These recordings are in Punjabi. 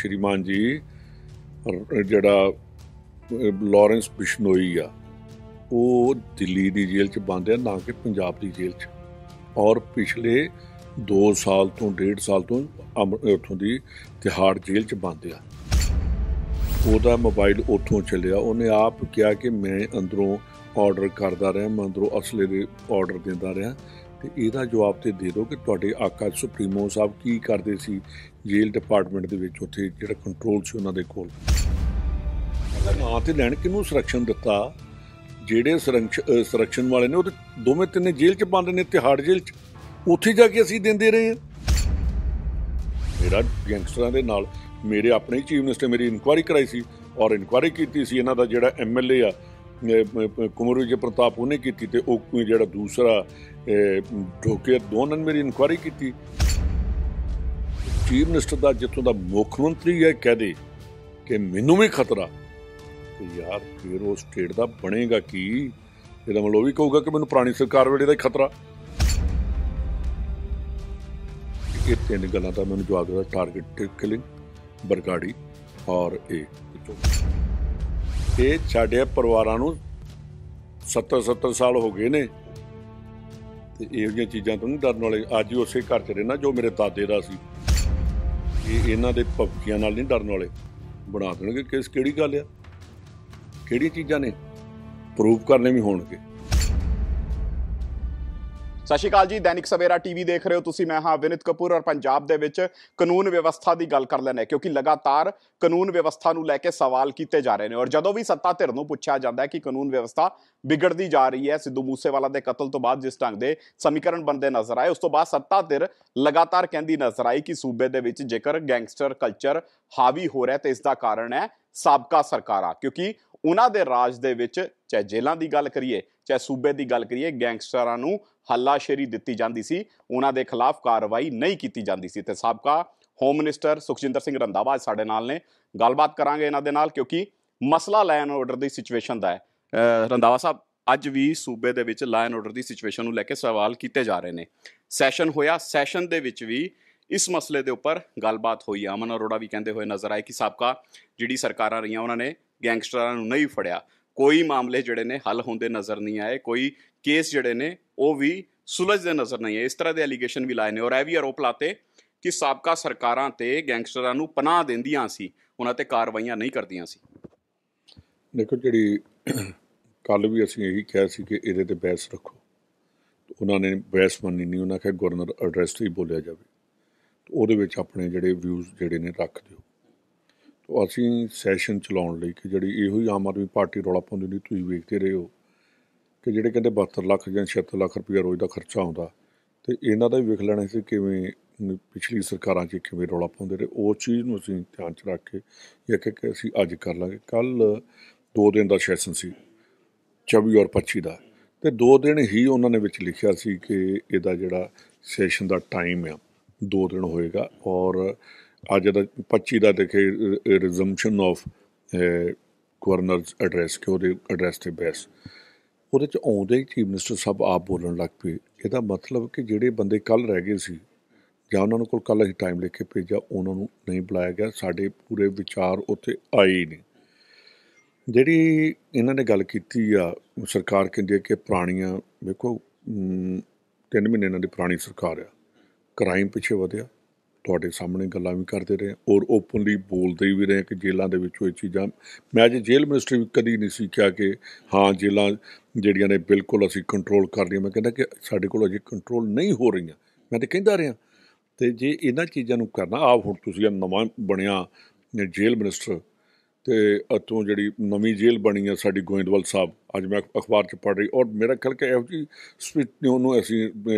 श्रीमान जी जिहड़ा लॉरेंस बिश्नोई आ वो दिल्ली की जेल च बंद है, ना कि पंजाब की जेल च। और पिछले 2 साल तो 1.5 साल तो उत्थों की तिहाड़ जेल च बंद आ। ਉਹਦਾ मोबाइल ਉੱਥੋਂ ਚੱਲਿਆ। ਉਹਨੇ ਆਪ ਕਿਹਾ ਕਿ मैं अंदरों ऑर्डर करता रहा, मैं अंदरों असले के ऑर्डर देता रहा। तो ਇਹਦਾ जवाब तो दे दो कि ਤੁਹਾਡੇ आका सुप्रीमो साहब की करते सी जेल डिपार्टमेंट ਦੇ ਵਿੱਚ ਉੱਥੇ ਜਿਹੜਾ ਕੰਟਰੋਲ ਸੀ ਉਹਨਾਂ ਦੇ ਕੋਲ। ਨਾਂ ਤੇ ਲੈਣ ਕਿਹਨੂੰ ਸੰਰक्षण ਦਿੱਤਾ? ਜਿਹੜੇ ਸੰਰक्षण ਵਾਲੇ ਨੇ ਉਹ ਤੇ ਦੋਵੇਂ ਤਿੰਨੇ ਜੇਲ੍ਹ 'ਚ ਬੰਦ ਨੇ, ਤਿਹਾੜ ਜੇਲ੍ਹ 'ਚ। ਉੱਥੇ ਜਾ ਕੇ ਅਸੀਂ ਦਿੰਦੇ ਰਹੇ ਹਾਂ। ਮੇਰਾ ਗੈਂਗਸਟਰਾਂ ਦੇ ਨਾਲ मेरे अपने ही चीफ मिनिस्टर मेरी इनकुआरी कराई सी और इनकुआरी की सी। इन्हों का जोड़ा MLA आ कुंवर विजय प्रताप उन्हें की, जोड़ा दूसरा ढोके दोनों ने मेरी इनकुआरी की। चीफ मिनिस्टर का जितों का मुख्यमंत्री है कह दे कि मैनू भी खतरा, तो यार फिर वो स्टेट का बनेगा की? ये मतलब भी कहूँगा कि मैनू पुरानी सरकार वेले का ही खतरा। ये 3 गल्लां दा मैनू जवाब दिता, टारगेट किलिंग, बरगाड़ी और ये साढ़े परिवारां नूं 70 साल हो गए ने ते इहो चीज़ां तो नहीं डरन वाले। अज ही उस घर च रहना जो मेरे दादे दा सी। इन्हां दे भपकियां नाल नहीं डरन वाले। बना देणगे केस, किहड़ी गल आ? किहड़ी चीज़ां ने प्रूव करने भी होणगे। सत श्री अकाल जी, दैनिक सवेरा टीवी देख रहे हो तुसी। मैं हाँ विनित कपूर और पंजाब दे विच कानून व्यवस्था की गल कर लैने, क्योंकि लगातार कानून व्यवस्था नूं लैके सवाल किए जा रहे हैं। और जदों भी सत्ता धिर नूं पुछया जाता है कि कानून व्यवस्था बिगड़ती जा रही है, सिद्धू मूसेवाला के कतल तो बाद जिस ढंग के समीकरण बनते नजर आए, उस तो बाद सत्ता धिर लगातार कहती नजर आई कि सूबे दे विच जेकर गैंगस्टर कल्चर हावी हो रहा है तो इसका कारण है साबका सरकारां, क्योंकि उन्हां दे राज दे विच चाहे जेलों की गल करिए चाहे सूबे की गल करिए, गैंगस्टरां नूं हल्लाशेरी दित्ती जाती सी, उन्हां दे खिलाफ कार्रवाई नहीं की जाती सी। ते साबका होम मिनिस्टर सुखजिंदर सिंह रंधावा साडे नाल ने, गलबात करांगे इन्हां दे नाल, क्योंकि मसला लॉ एंड ऑर्डर की सिचुएशन का है। रंधावा साहब, अज भी सूबे दे विच लॉ एंड ऑर्डर की सिचुएशन नूं लैके सवाल किए जा रहे हैं। सैशन होया, सैशन दे विच भी इस मसले के उपर गलबात हुई। अमन अरोड़ा भी कहते हुए नजर आए कि साबका जिहड़ी सरकारां रहियां उन्होंने गैंगस्टरां नूं नहीं फड़िया, कोई मामले जिहड़े ने हल होंदे नज़र नहीं आए, कोई केस जिहड़े ने वो भी सुलझते नज़र नहीं आए। इस तरह के एलीगेशन भी लाए ने और यह भी आरोप लाते कि साबका सरकारां ते गैंगस्टरां नूं पनाह दिंदियां सी, उन्हां ते कार्रवाइयां नहीं करदियां सी। देखो जिहड़ी कल भी असीं यही कहा सी कि इहदे ते बहस रखो, तो उन्होंने बहस मन्नी नहीं। उन्होंने कहा गवर्नर एड्रैस ही बोलिया जाए, तो उहदे विच अपने जिहड़े व्यूज़ जिहड़े ने रख दिओ। तो असीं सैशन चलाउण लई कि जिहड़ी इहो ही आम आदमी पार्टी रौला पाउंदी नहीं, तुसीं वेखदे रहे हो कि जिहड़े कहंदे 72 लाख जां 76 लाख रुपया रोज़ का खर्चा आउंदा, तो इन्हां दा भी वेख लैणा सी किवें पिछली सरकारां 'च किवें रौला पाउंदे रहे। उस चीज़ नूं असीं ध्यान 'च रख के ये कि असीं अज कर लांगे। कल 2 दिन का सैशन सी, 24 और 25 का, तो 2 दिन ही उन्होंने विच लिखिया सी कि इहदा जिहड़ा सैशन का टाइम आ 2 दिन होएगा। और अज दा 25 का देखे रिजम्पशन ऑफ गवर्नर एड्रैस कि वो एड्रैस से बहस, ਉਹਦੇ 'ਚ आउंदे ही चीफ मिनिस्टर साहब आप बोलन लग पे। ਇਹਦਾ मतलब कि ਜਿਹੜੇ ਬੰਦੇ ਕੱਲ੍ਹ ਰਹਿ ਗਏ ਸੀ ਜਾਂ ਉਹਨਾਂ ਕੋਲ ਕੱਲ੍ਹ ਅਸੀਂ ਟਾਈਮ ਲਿਖ ਕੇ ਭੇਜਿਆ, ਉਹਨਾਂ ਨੂੰ ਨਹੀਂ ਬੁਲਾਇਆ ਗਿਆ। ਸਾਡੇ ਪੂਰੇ ਵਿਚਾਰ ਉੱਥੇ ਆਏ ਹੀ ਨਹੀਂ। ਜਿਹੜੀ ਇਹਨਾਂ ਨੇ ਗੱਲ ਕੀਤੀ ਆ, ਸਰਕਾਰ ਕਹਿੰਦੀ ਹੈ ਕਿ ਪੁਰਾਣੀਆਂ, ਵੇਖੋ 3 ਮਹੀਨੇ ਇਹਨਾਂ ਦੀ ਪੁਰਾਣੀ ਸਰਕਾਰ ਆ, ਕ੍ਰਾਈਮ ਪਿੱਛੇ ਵਧਿਆ, ਤੁਹਾਡੇ ਸਾਹਮਣੇ ਗੱਲਾਂ ਵੀ ਕਰਦੇ ਰਹੇ ਔਰ ਓਪਨਲੀ ਬੋਲਦੇ ਵੀ ਰਹੇ ਕਿ ਜੇਲ੍ਹਾਂ ਦੇ ਵਿੱਚੋਂ ਇਹ ਚੀਜ਼ਾਂ। ਮੈਂ ਅੱਜ ਜੇਲ੍ਹ ਮਿਨਿਸਟਰ ਵੀ ਕਦੀ ਨਹੀਂ ਸੀ ਕਿਹਾ ਕਿ ਹਾਂ ਜੇਲ੍ਹਾਂ ਜਿਹੜੀਆਂ ਨੇ ਬਿਲਕੁਲ ਅਸੀਂ ਕੰਟਰੋਲ ਕਰ ਰਹੀਆਂ। ਮੈਂ ਕਹਿੰਦਾ ਕਿ ਸਾਡੇ ਕੋਲ ਅਜੇ ਕੰਟਰੋਲ ਨਹੀਂ ਹੋ ਰਹੀਆਂ, ਮੈਂ ਤਾਂ ਕਹਿੰਦਾ ਰਿਹਾ। ਅਤੇ ਜੇ ਇਹਨਾਂ ਚੀਜ਼ਾਂ ਨੂੰ ਕਰਨਾ, ਆਪ ਹੁਣ ਤੁਸੀਂ ਨਵਾਂ ਬਣਿਆ ਜੇਲ੍ਹ ਮਿਨਿਸਟਰ, ਅਤੇ ਇੱਥੋਂ ਜਿਹੜੀ ਨਵੀਂ ਜੇਲ੍ਹ ਬਣੀ ਆ ਸਾਡੀ ਗੋਇੰਦਵਾਲ ਸਾਹਿਬ, ਅੱਜ ਮੈਂ ਅਖਬਾਰ 'ਚ ਪੜ੍ਹ ਰਹੀ, ਔਰ ਮੇਰਾ ਖਿਆਲ ਕਿ ਇਹੋ ਜਿਹੀ ਉਹਨੂੰ ਅਸੀਂ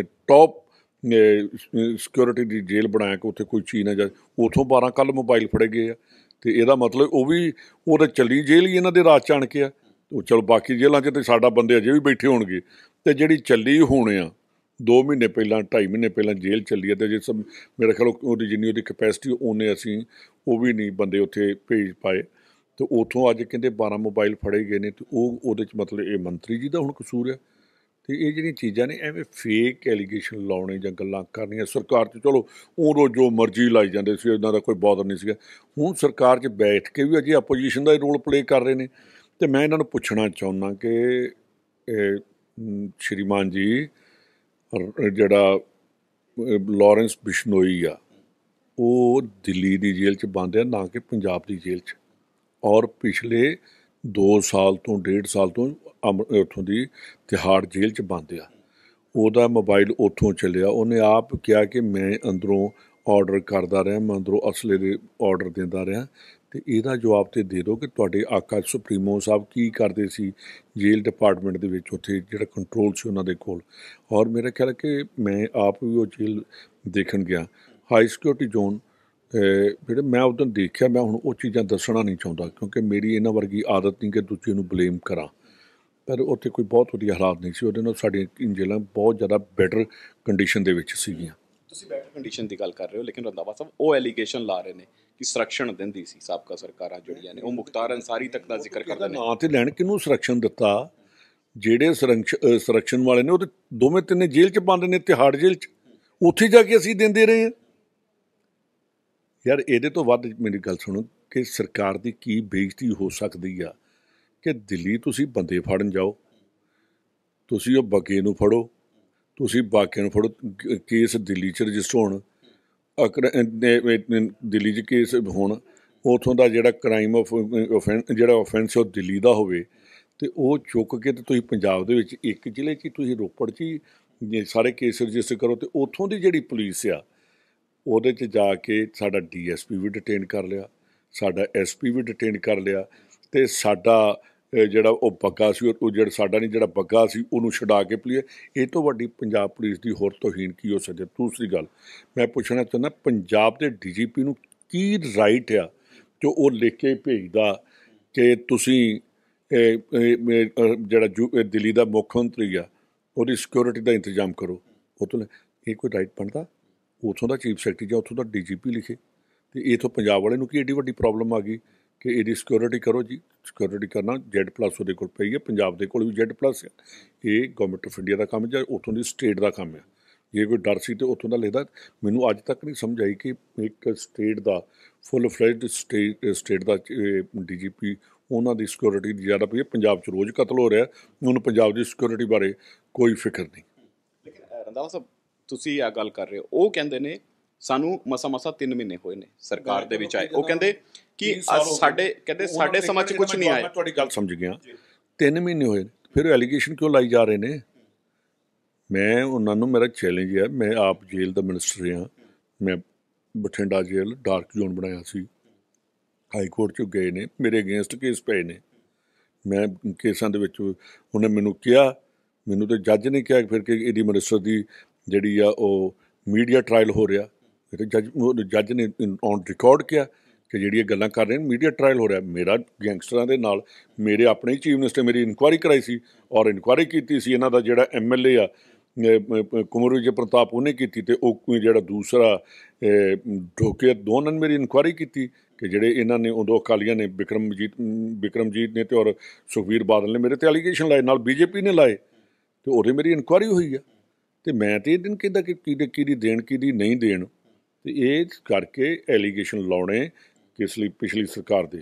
ਟੌਪ ਸਿਕਿਉਰਿਟੀ ਦੀ ਜੇਲ੍ਹ ਬਣਾਇਆ ਕਿ ਉੱਥੇ ਕੋਈ ਚੀਜ਼ ਨਾ ਜਾਏ। ਉੱਥੋਂ 12 ਕੱਲ੍ਹ ਮੋਬਾਈਲ ਫੜੇ ਗਏ ਆ, ਅਤੇ ਇਹਦਾ ਮਤਲਬ ਉਹ ਵੀ ਉਹਦੇ ਚੱਲੀ ਜੇਲ੍ਹ ਹੀ ਇਹਨਾਂ ਦੇ ਰਾਜ 'ਚ ਆਣ ਕੇ ਆ। ਉਹ ਚਲੋ ਬਾਕੀ ਜੇਲ੍ਹਾਂ 'ਚ ਤਾਂ ਸਾਡਾ ਬੰਦੇ ਅਜੇ ਵੀ ਬੈਠੇ ਹੋਣਗੇ, ਅਤੇ ਜਿਹੜੀ ਚੱਲੀ ਹੋਣੇ ਆ 2 ਮਹੀਨੇ ਪਹਿਲਾਂ 2.5 ਮਹੀਨੇ ਪਹਿਲਾਂ ਜੇਲ੍ਹ ਚੱਲੀ ਹੈ, ਅਤੇ ਜੇ ਮੇਰਾ ਖਿਆਲ ਉਹਦੀ ਜਿੰਨੀ ਉਹਦੀ ਕਪੈਸਿਟੀ ਉਹਨੇ ਅਸੀਂ ਉਹ ਵੀ ਨਹੀਂ ਬੰਦੇ ਉੱਥੇ ਭੇਜ ਪਾਏ। ਅਤੇ ਉੱਥੋਂ ਅੱਜ ਕਹਿੰਦੇ 12 ਮੋਬਾਈਲ ਫੜੇ ਗਏ ਨੇ, ਅਤੇ ਉਹਦੇ 'ਚ ਮਤਲਬ ਇਹ ਮੰਤਰੀ ਜੀ ਦਾ ਹੁਣ ਕਸੂਰ ਆ। ਤੇ ਇਹ ਜਿਹੜੀਆਂ ਚੀਜ਼ਾਂ ਨੇ ਐਵੇਂ ਫੇਕ ਐਲੀਗੇਸ਼ਨ ਲਾਉਣੇ ਜਾਂ ਗੱਲਾਂ ਕਰਨੀਆਂ ਸਰਕਾਰ 'ਚ, ਚਲੋ ਉਦੋਂ ਜੋ ਮਰਜ਼ੀ ਲਾਈ ਜਾਂਦੇ ਸੀ, ਇਹਨਾਂ ਦਾ ਕੋਈ ਬੌਦਰ ਨਹੀਂ ਸੀਗਾ। ਹੁਣ ਸਰਕਾਰ 'ਚ ਬੈਠ ਕੇ ਵੀ ਅਜੇ ਆਪੋਜੀਸ਼ਨ ਦਾ ਹੀ ਰੋਲ ਪਲੇ ਕਰ ਰਹੇ ਨੇ। ਤੇ ਮੈਂ ਇਹਨਾਂ ਨੂੰ ਪੁੱਛਣਾ ਚਾਹੁੰਦਾ ਕਿ ਸ਼੍ਰੀਮਾਨ ਜੀ, ਜਿਹੜਾ ਲਾਰੈਂਸ ਬਿਸ਼ਨੋਈ ਆ, ਉਹ ਦਿੱਲੀ ਦੀ ਜੇਲ੍ਹ 'ਚ ਬੰਦ ਆ, ਨਾ ਕਿ ਪੰਜਾਬ ਦੀ ਜੇਲ੍ਹ 'ਚ। ਔਰ ਪਿਛਲੇ 2 ਸਾਲ ਤੋਂ 1.5 ਸਾਲ ਤੋਂ ਉੱਥੋਂ ਦੀ ਤਿਹਾੜ ਜੇਲ੍ਹ 'ਚ ਬੰਦ ਆ। ਉਹਦਾ ਮੋਬਾਈਲ ਉੱਥੋਂ ਚੱਲਿਆ। ਉਹਨੇ ਆਪ ਕਿਹਾ ਕਿ ਮੈਂ ਅੰਦਰੋਂ ਆਰਡਰ ਕਰਦਾ ਰਿਹਾ, ਮੈਂ ਅੰਦਰੋਂ ਅਸਲੇ ਦੇ ਆਰਡਰ ਦਿੰਦਾ ਰਿਹਾ। ਅਤੇ ਇਹਦਾ ਜਵਾਬ ਤਾਂ ਦੇ ਦਿਓ ਕਿ ਤੁਹਾਡੇ ਆਕਾ ਸੁਪਰੀਮੋ ਸਾਹਿਬ ਕੀ ਕਰਦੇ ਸੀ ਜੇਲ੍ਹ ਡਿਪਾਰਟਮੈਂਟ ਦੇ ਵਿੱਚ, ਉੱਥੇ ਜਿਹੜਾ ਕੰਟਰੋਲ ਸੀ ਉਹਨਾਂ ਦੇ ਕੋਲ। ਔਰ ਮੇਰਾ ਖਿਆਲ ਹੈ ਕਿ ਮੈਂ ਆਪ ਵੀ ਉਹ ਜੇਲ੍ਹ ਦੇਖਣ ਗਿਆ, ਹਾਈ ਸਿਕਿਉਰਿਟੀ ਜ਼ੋਨ। ਜਿਹੜੇ ਮੈਂ ਉੱਦਣ ਦੇਖਿਆ, ਮੈਂ ਹੁਣ ਉਹ ਚੀਜ਼ਾਂ ਦੱਸਣਾ ਨਹੀਂ ਚਾਹੁੰਦਾ ਕਿਉਂਕਿ ਮੇਰੀ ਇਹਨਾਂ ਵਰਗੀ ਆਦਤ ਨਹੀਂ ਕਿ ਦੂਜੇ ਨੂੰ ਬਲੇਮ ਕਰਾਂ। ਪਰ ਉੱਥੇ ਕੋਈ ਬਹੁਤ ਵਧੀਆ ਹਾਲਾਤ ਨਹੀਂ ਸੀ, ਉਹਦੇ ਨਾਲ ਸਾਡੀਆਂ ਜੇਲ੍ਹਾਂ ਬਹੁਤ ਜ਼ਿਆਦਾ ਬੈਟਰ ਕੰਡੀਸ਼ਨ ਦੇ ਵਿੱਚ ਸੀਗੀਆਂ। ਤੁਸੀਂ ਬੈਟਰ ਕੰਡੀਸ਼ਨ ਦੀ ਗੱਲ ਕਰ ਰਹੇ ਹੋ, ਲੇਕਿਨ ਰੰਧਾਵਾ ਸਾਹਿਬ ਉਹ ਐਲੀਗੇਸ਼ਨ ਲਾ ਰਹੇ ਨੇ ਕਿ ਸੰਰਕਸ਼ਣ ਦਿੰਦੀ ਸੀ ਸਾਬਕਾ ਸਰਕਾਰਾਂ ਜਿਹੜੀਆਂ ਨੇ, ਉਹ ਮੁਖਤਾਰ ਅੰਸਾਰੀ ਤੱਕ ਦਾ ਜ਼ਿਕਰ ਕਰਦੇ ਨੇ। ਨਾਂ ਤੇ ਲੈਣ, ਕਿਹਨੂੰ ਸੰਰਕਸ਼ਣ ਦਿੱਤਾ? ਜਿਹੜੇ ਸੰਰਕਸ਼ਣ ਵਾਲੇ ਨੇ ਉਹ ਤਾਂ ਦੋਵੇਂ ਤਿੰਨੇ ਜੇਲ੍ਹ 'ਚ ਬੰਦ ਨੇ, ਤਿਹਾੜ ਜੇਲ੍ਹ 'ਚ। ਉੱਥੇ ਜਾ ਕੇ ਅਸੀਂ ਦਿੰਦੇ ਰਹੇ ਹਾਂ। ਯਾਰ ਇਹਦੇ ਤੋਂ ਵੱਧ ਮੇਰੀ ਗੱਲ ਸੁਣੋ ਕਿ ਸਰਕਾਰ ਦੀ ਕੀ ਬੇਇੱਜ਼ਤੀ ਹੋ ਸਕਦੀ ਆ ਕਿ ਦਿੱਲੀ ਤੁਸੀਂ ਬੰਦੇ ਫੜਨ ਜਾਓ, ਤੁਸੀਂ ਉਹ ਬਗੇ ਨੂੰ ਫੜੋ, ਤੁਸੀਂ ਬਾਕੀਆਂ ਨੂੰ ਫੜੋ, ਕੇਸ ਦਿੱਲੀ 'ਚ ਰਜਿਸਟਰ ਹੋਣ, ਦਿੱਲੀ 'ਚ ਕੇਸ ਹੋਣ, ਉੱਥੋਂ ਦਾ ਜਿਹੜਾ ਕ੍ਰਾਈਮ ਜਿਹੜਾ ਔਫੈਂਸ ਉਹ ਦਿੱਲੀ ਦਾ ਹੋਵੇ, ਅਤੇ ਉਹ ਚੁੱਕ ਕੇ ਅਤੇ ਤੁਸੀਂ ਪੰਜਾਬ ਦੇ ਵਿੱਚ ਇੱਕ ਜ਼ਿਲ੍ਹੇ 'ਚ ਹੀ, ਤੁਸੀਂ ਰੋਪੜ 'ਚ ਹੀ ਸਾਰੇ ਕੇਸ ਰਜਿਸਟਰ ਕਰੋ। ਅਤੇ ਉੱਥੋਂ ਦੀ ਜਿਹੜੀ ਪੁਲਿਸ ਆ ਉਹਦੇ 'ਚ ਜਾ ਕੇ ਸਾਡਾ DSP ਵੀ ਡਿਟੇਨ ਕਰ ਲਿਆ, ਸਾਡਾ SP ਵੀ ਡਿਟੇਨ ਕਰ ਲਿਆ, ਅਤੇ ਸਾਡਾ ਜਿਹੜਾ ਉਹ ਬੱਗਾ ਸੀ, ਉਹ ਜਿਹੜਾ ਸਾਡਾ ਨਹੀਂ, ਜਿਹੜਾ ਬੱਗਾ ਸੀ ਉਹਨੂੰ ਛਡਾ ਕੇ ਪਲੀਏ। ਇਹ ਤੋਂ ਵੱਡੀ ਪੰਜਾਬ ਪੁਲਿਸ ਦੀ ਹੋਰ ਤੋਹੀਨ ਕੀ ਹੋ ਸਕਦੀ? ਦੂਸਰੀ ਗੱਲ ਮੈਂ ਪੁੱਛਣਾ ਚਾਹੁੰਦਾ, ਪੰਜਾਬ ਦੇ DGP ਨੂੰ ਕੀ ਰਾਈਟ ਆ ਜੋ ਉਹ ਲਿਖ ਕੇ ਭੇਜਦਾ ਕਿ ਤੁਸੀਂ ਜਿਹੜਾ ਦਿੱਲੀ ਦਾ ਮੁੱਖ ਮੰਤਰੀ ਆ ਉਹਦੀ ਸਿਕਿਉਰਿਟੀ ਦਾ ਇੰਤਜ਼ਾਮ ਕਰੋ? ਉਹ ਤੋਂ ਇਹ ਕੋਈ ਰਾਈਟ ਬਣਦਾ? ਉੱਥੋਂ ਦਾ ਚੀਫ ਸੈਕਟਰੀ ਜਾਂ ਉੱਥੋਂ ਦਾ DGP ਲਿਖੇ। ਅਤੇ ਇੱਥੋਂ ਪੰਜਾਬ ਵਾਲੇ ਨੂੰ ਕੀ ਐਡੀ ਵੱਡੀ ਪ੍ਰੋਬਲਮ ਆ ਗਈ ਕਿ ਇਹਦੀ ਸਿਕਿਉਰਿਟੀ ਕਰੋ ਜੀ? ਸਿਕਿਉਰਿਟੀ ਕਰਨਾ Z+ ਉਹਦੇ ਕੋਲ ਪਈ ਹੈ, ਪੰਜਾਬ ਦੇ ਕੋਲ ਵੀ Z+ ਆ। ਇਹ ਗੌਰਮੈਂਟ ਆਫ ਇੰਡੀਆ ਦਾ ਕੰਮ ਜਾਂ ਉੱਥੋਂ ਦੀ ਸਟੇਟ ਦਾ ਕੰਮ ਆ? ਜੇ ਕੋਈ ਡਰ ਸੀ ਤਾਂ ਉੱਥੋਂ ਦਾ ਲਿਖਦਾ। ਮੈਨੂੰ ਅੱਜ ਤੱਕ ਨਹੀਂ ਸਮਝ ਆਈ ਕਿ ਇੱਕ ਸਟੇਟ ਦਾ ਫੁੱਲ ਫਲੈਜਡ ਸਟੇਟ ਦਾ DGP ਉਹਨਾਂ ਦੀ ਸਿਕਿਉਰਿਟੀ ਦੀ ਜ਼ਿਆਦਾ ਪਈ ਹੈ। ਪੰਜਾਬ 'ਚ ਰੋਜ਼ ਕਤਲ ਹੋ ਰਿਹਾ, ਉਹਨੂੰ ਪੰਜਾਬ ਦੀ ਸਿਕਿਉਰਿਟੀ ਬਾਰੇ ਕੋਈ ਫਿਕਰ ਨਹੀਂ। ਲੇਕਿਨ ਰੰਧਾਵਾ ਸਾਹਿਬ, ਤੁਸੀਂ ਆ ਗੱਲ ਕਰ ਰਹੇ ਹੋ, ਉਹ ਕਹਿੰਦੇ ਨੇ ਸਾਨੂੰ ਮਸਾਂ 3 ਮਹੀਨੇ ਹੋਏ ਨੇ ਸਰਕਾਰ ਦੇ ਵਿੱਚ ਆਏ। ਉਹ ਕਹਿੰਦੇ ਕਿ ਸਾਡੇ ਸਮਾਂ 'ਚ ਕੁਝ ਨਹੀਂ ਆਇਆ। ਮੈਂ ਤੁਹਾਡੀ ਗੱਲ ਸਮਝ ਗਿਆ। 3 ਮਹੀਨੇ ਹੋਏ, ਫਿਰ ਐਲੀਗੇਸ਼ਨ ਕਿਉਂ ਲਾਈ ਜਾ ਰਹੇ ਨੇ? ਮੈਂ ਉਹਨਾਂ ਨੂੰ, ਮੇਰਾ ਚੈਲੰਜ ਹੈ, ਮੈਂ ਆਪ ਜੇਲ੍ਹ ਦਾ ਮਿਨਿਸਟਰ ਹਾਂ। ਮੈਂ ਬਠਿੰਡਾ ਜੇਲ੍ਹ ਡਾਰਕ ਜ਼ੋਨ ਬਣਾਇਆ ਸੀ, ਹਾਈ ਕੋਰਟ 'ਚ ਗਏ ਨੇ, ਮੇਰੇ ਅਗੇਂਸਟ ਕੇਸ ਪਏ ਨੇ। ਮੈਂ ਕੇਸਾਂ ਦੇ ਵਿੱਚ ਉਹਨੇ ਮੈਨੂੰ ਕਿਹਾ, ਮੈਨੂੰ ਤਾਂ ਜੱਜ ਨੇ ਕਿਹਾ ਫਿਰ ਕਿ ਇਹਦੀ ਮਿਨਿਸਟਰ ਦੀ ਜਿਹੜੀ ਆ ਉਹ ਮੀਡੀਆ ਟਰਾਇਲ ਹੋ ਰਿਹਾ। ਫਿਰ ਜੱਜ ਨੇ ਔਨ ਰਿਕਾਰਡ ਕਿਹਾ ਕਿ ਜਿਹੜੀਆਂ ਗੱਲਾਂ ਕਰ ਰਹੇ ਨੇ ਮੀਡੀਆ ਟਰਾਇਲ ਹੋ ਰਿਹਾ। ਮੇਰਾ ਗੈਂਗਸਟਰਾਂ ਦੇ ਨਾਲ, ਮੇਰੇ ਆਪਣੇ ਹੀ ਚੀਫ ਮਿਨਿਸਟਰ ਮੇਰੀ ਇਨਕੁਆਇਰੀ ਕਰਾਈ ਸੀ, ਔਰ ਇਨਕੁਆਇਰੀ ਕੀਤੀ ਸੀ ਇਹਨਾਂ ਦਾ ਜਿਹੜਾ MLA ਆ ਕੁੰਵਰ ਵਿਜੇ ਪ੍ਰਤਾਪ, ਉਹਨੇ ਕੀਤੀ। ਅਤੇ ਉਹ ਜਿਹੜਾ ਦੂਸਰਾ ਢੋਕੇ ਦੋਨਾਂ ਨੇ ਮੇਰੀ ਇਨਕੁਆਇਰੀ ਕੀਤੀ ਕਿ ਜਿਹੜੇ ਇਹਨਾਂ ਨੇ ਉਦੋਂ ਅਕਾਲੀਆਂ ਨੇ, ਬਿਕਰਮਜੀਤ ਨੇ ਅਤੇ ਔਰ ਸੁਖਬੀਰ ਬਾਦਲ ਨੇ ਮੇਰੇ 'ਤੇ ਐਲੀਗੇਸ਼ਨ ਲਾਏ, ਨਾਲ BJP ਨੇ ਲਾਏ, ਅਤੇ ਉਹਦੇ ਮੇਰੀ ਇਨਕੁਆਇਰੀ ਹੋਈ ਆ। ਅਤੇ ਮੈਂ ਤਾਂ ਇਹ ਦਿਨ ਕਹਿੰਦਾ ਕਿ ਕਿਹਦੀ ਦੇਣ ਕਿਹਦੀ ਨਹੀਂ ਦੇਣ। ਅਤੇ ਇਹ ਕਰਕੇ ਐਲੀਗੇਸ਼ਨ ਲਾਉਣੇ ਕਿਸ ਲਈ? ਪਿਛਲੀ ਸਰਕਾਰ ਦੇ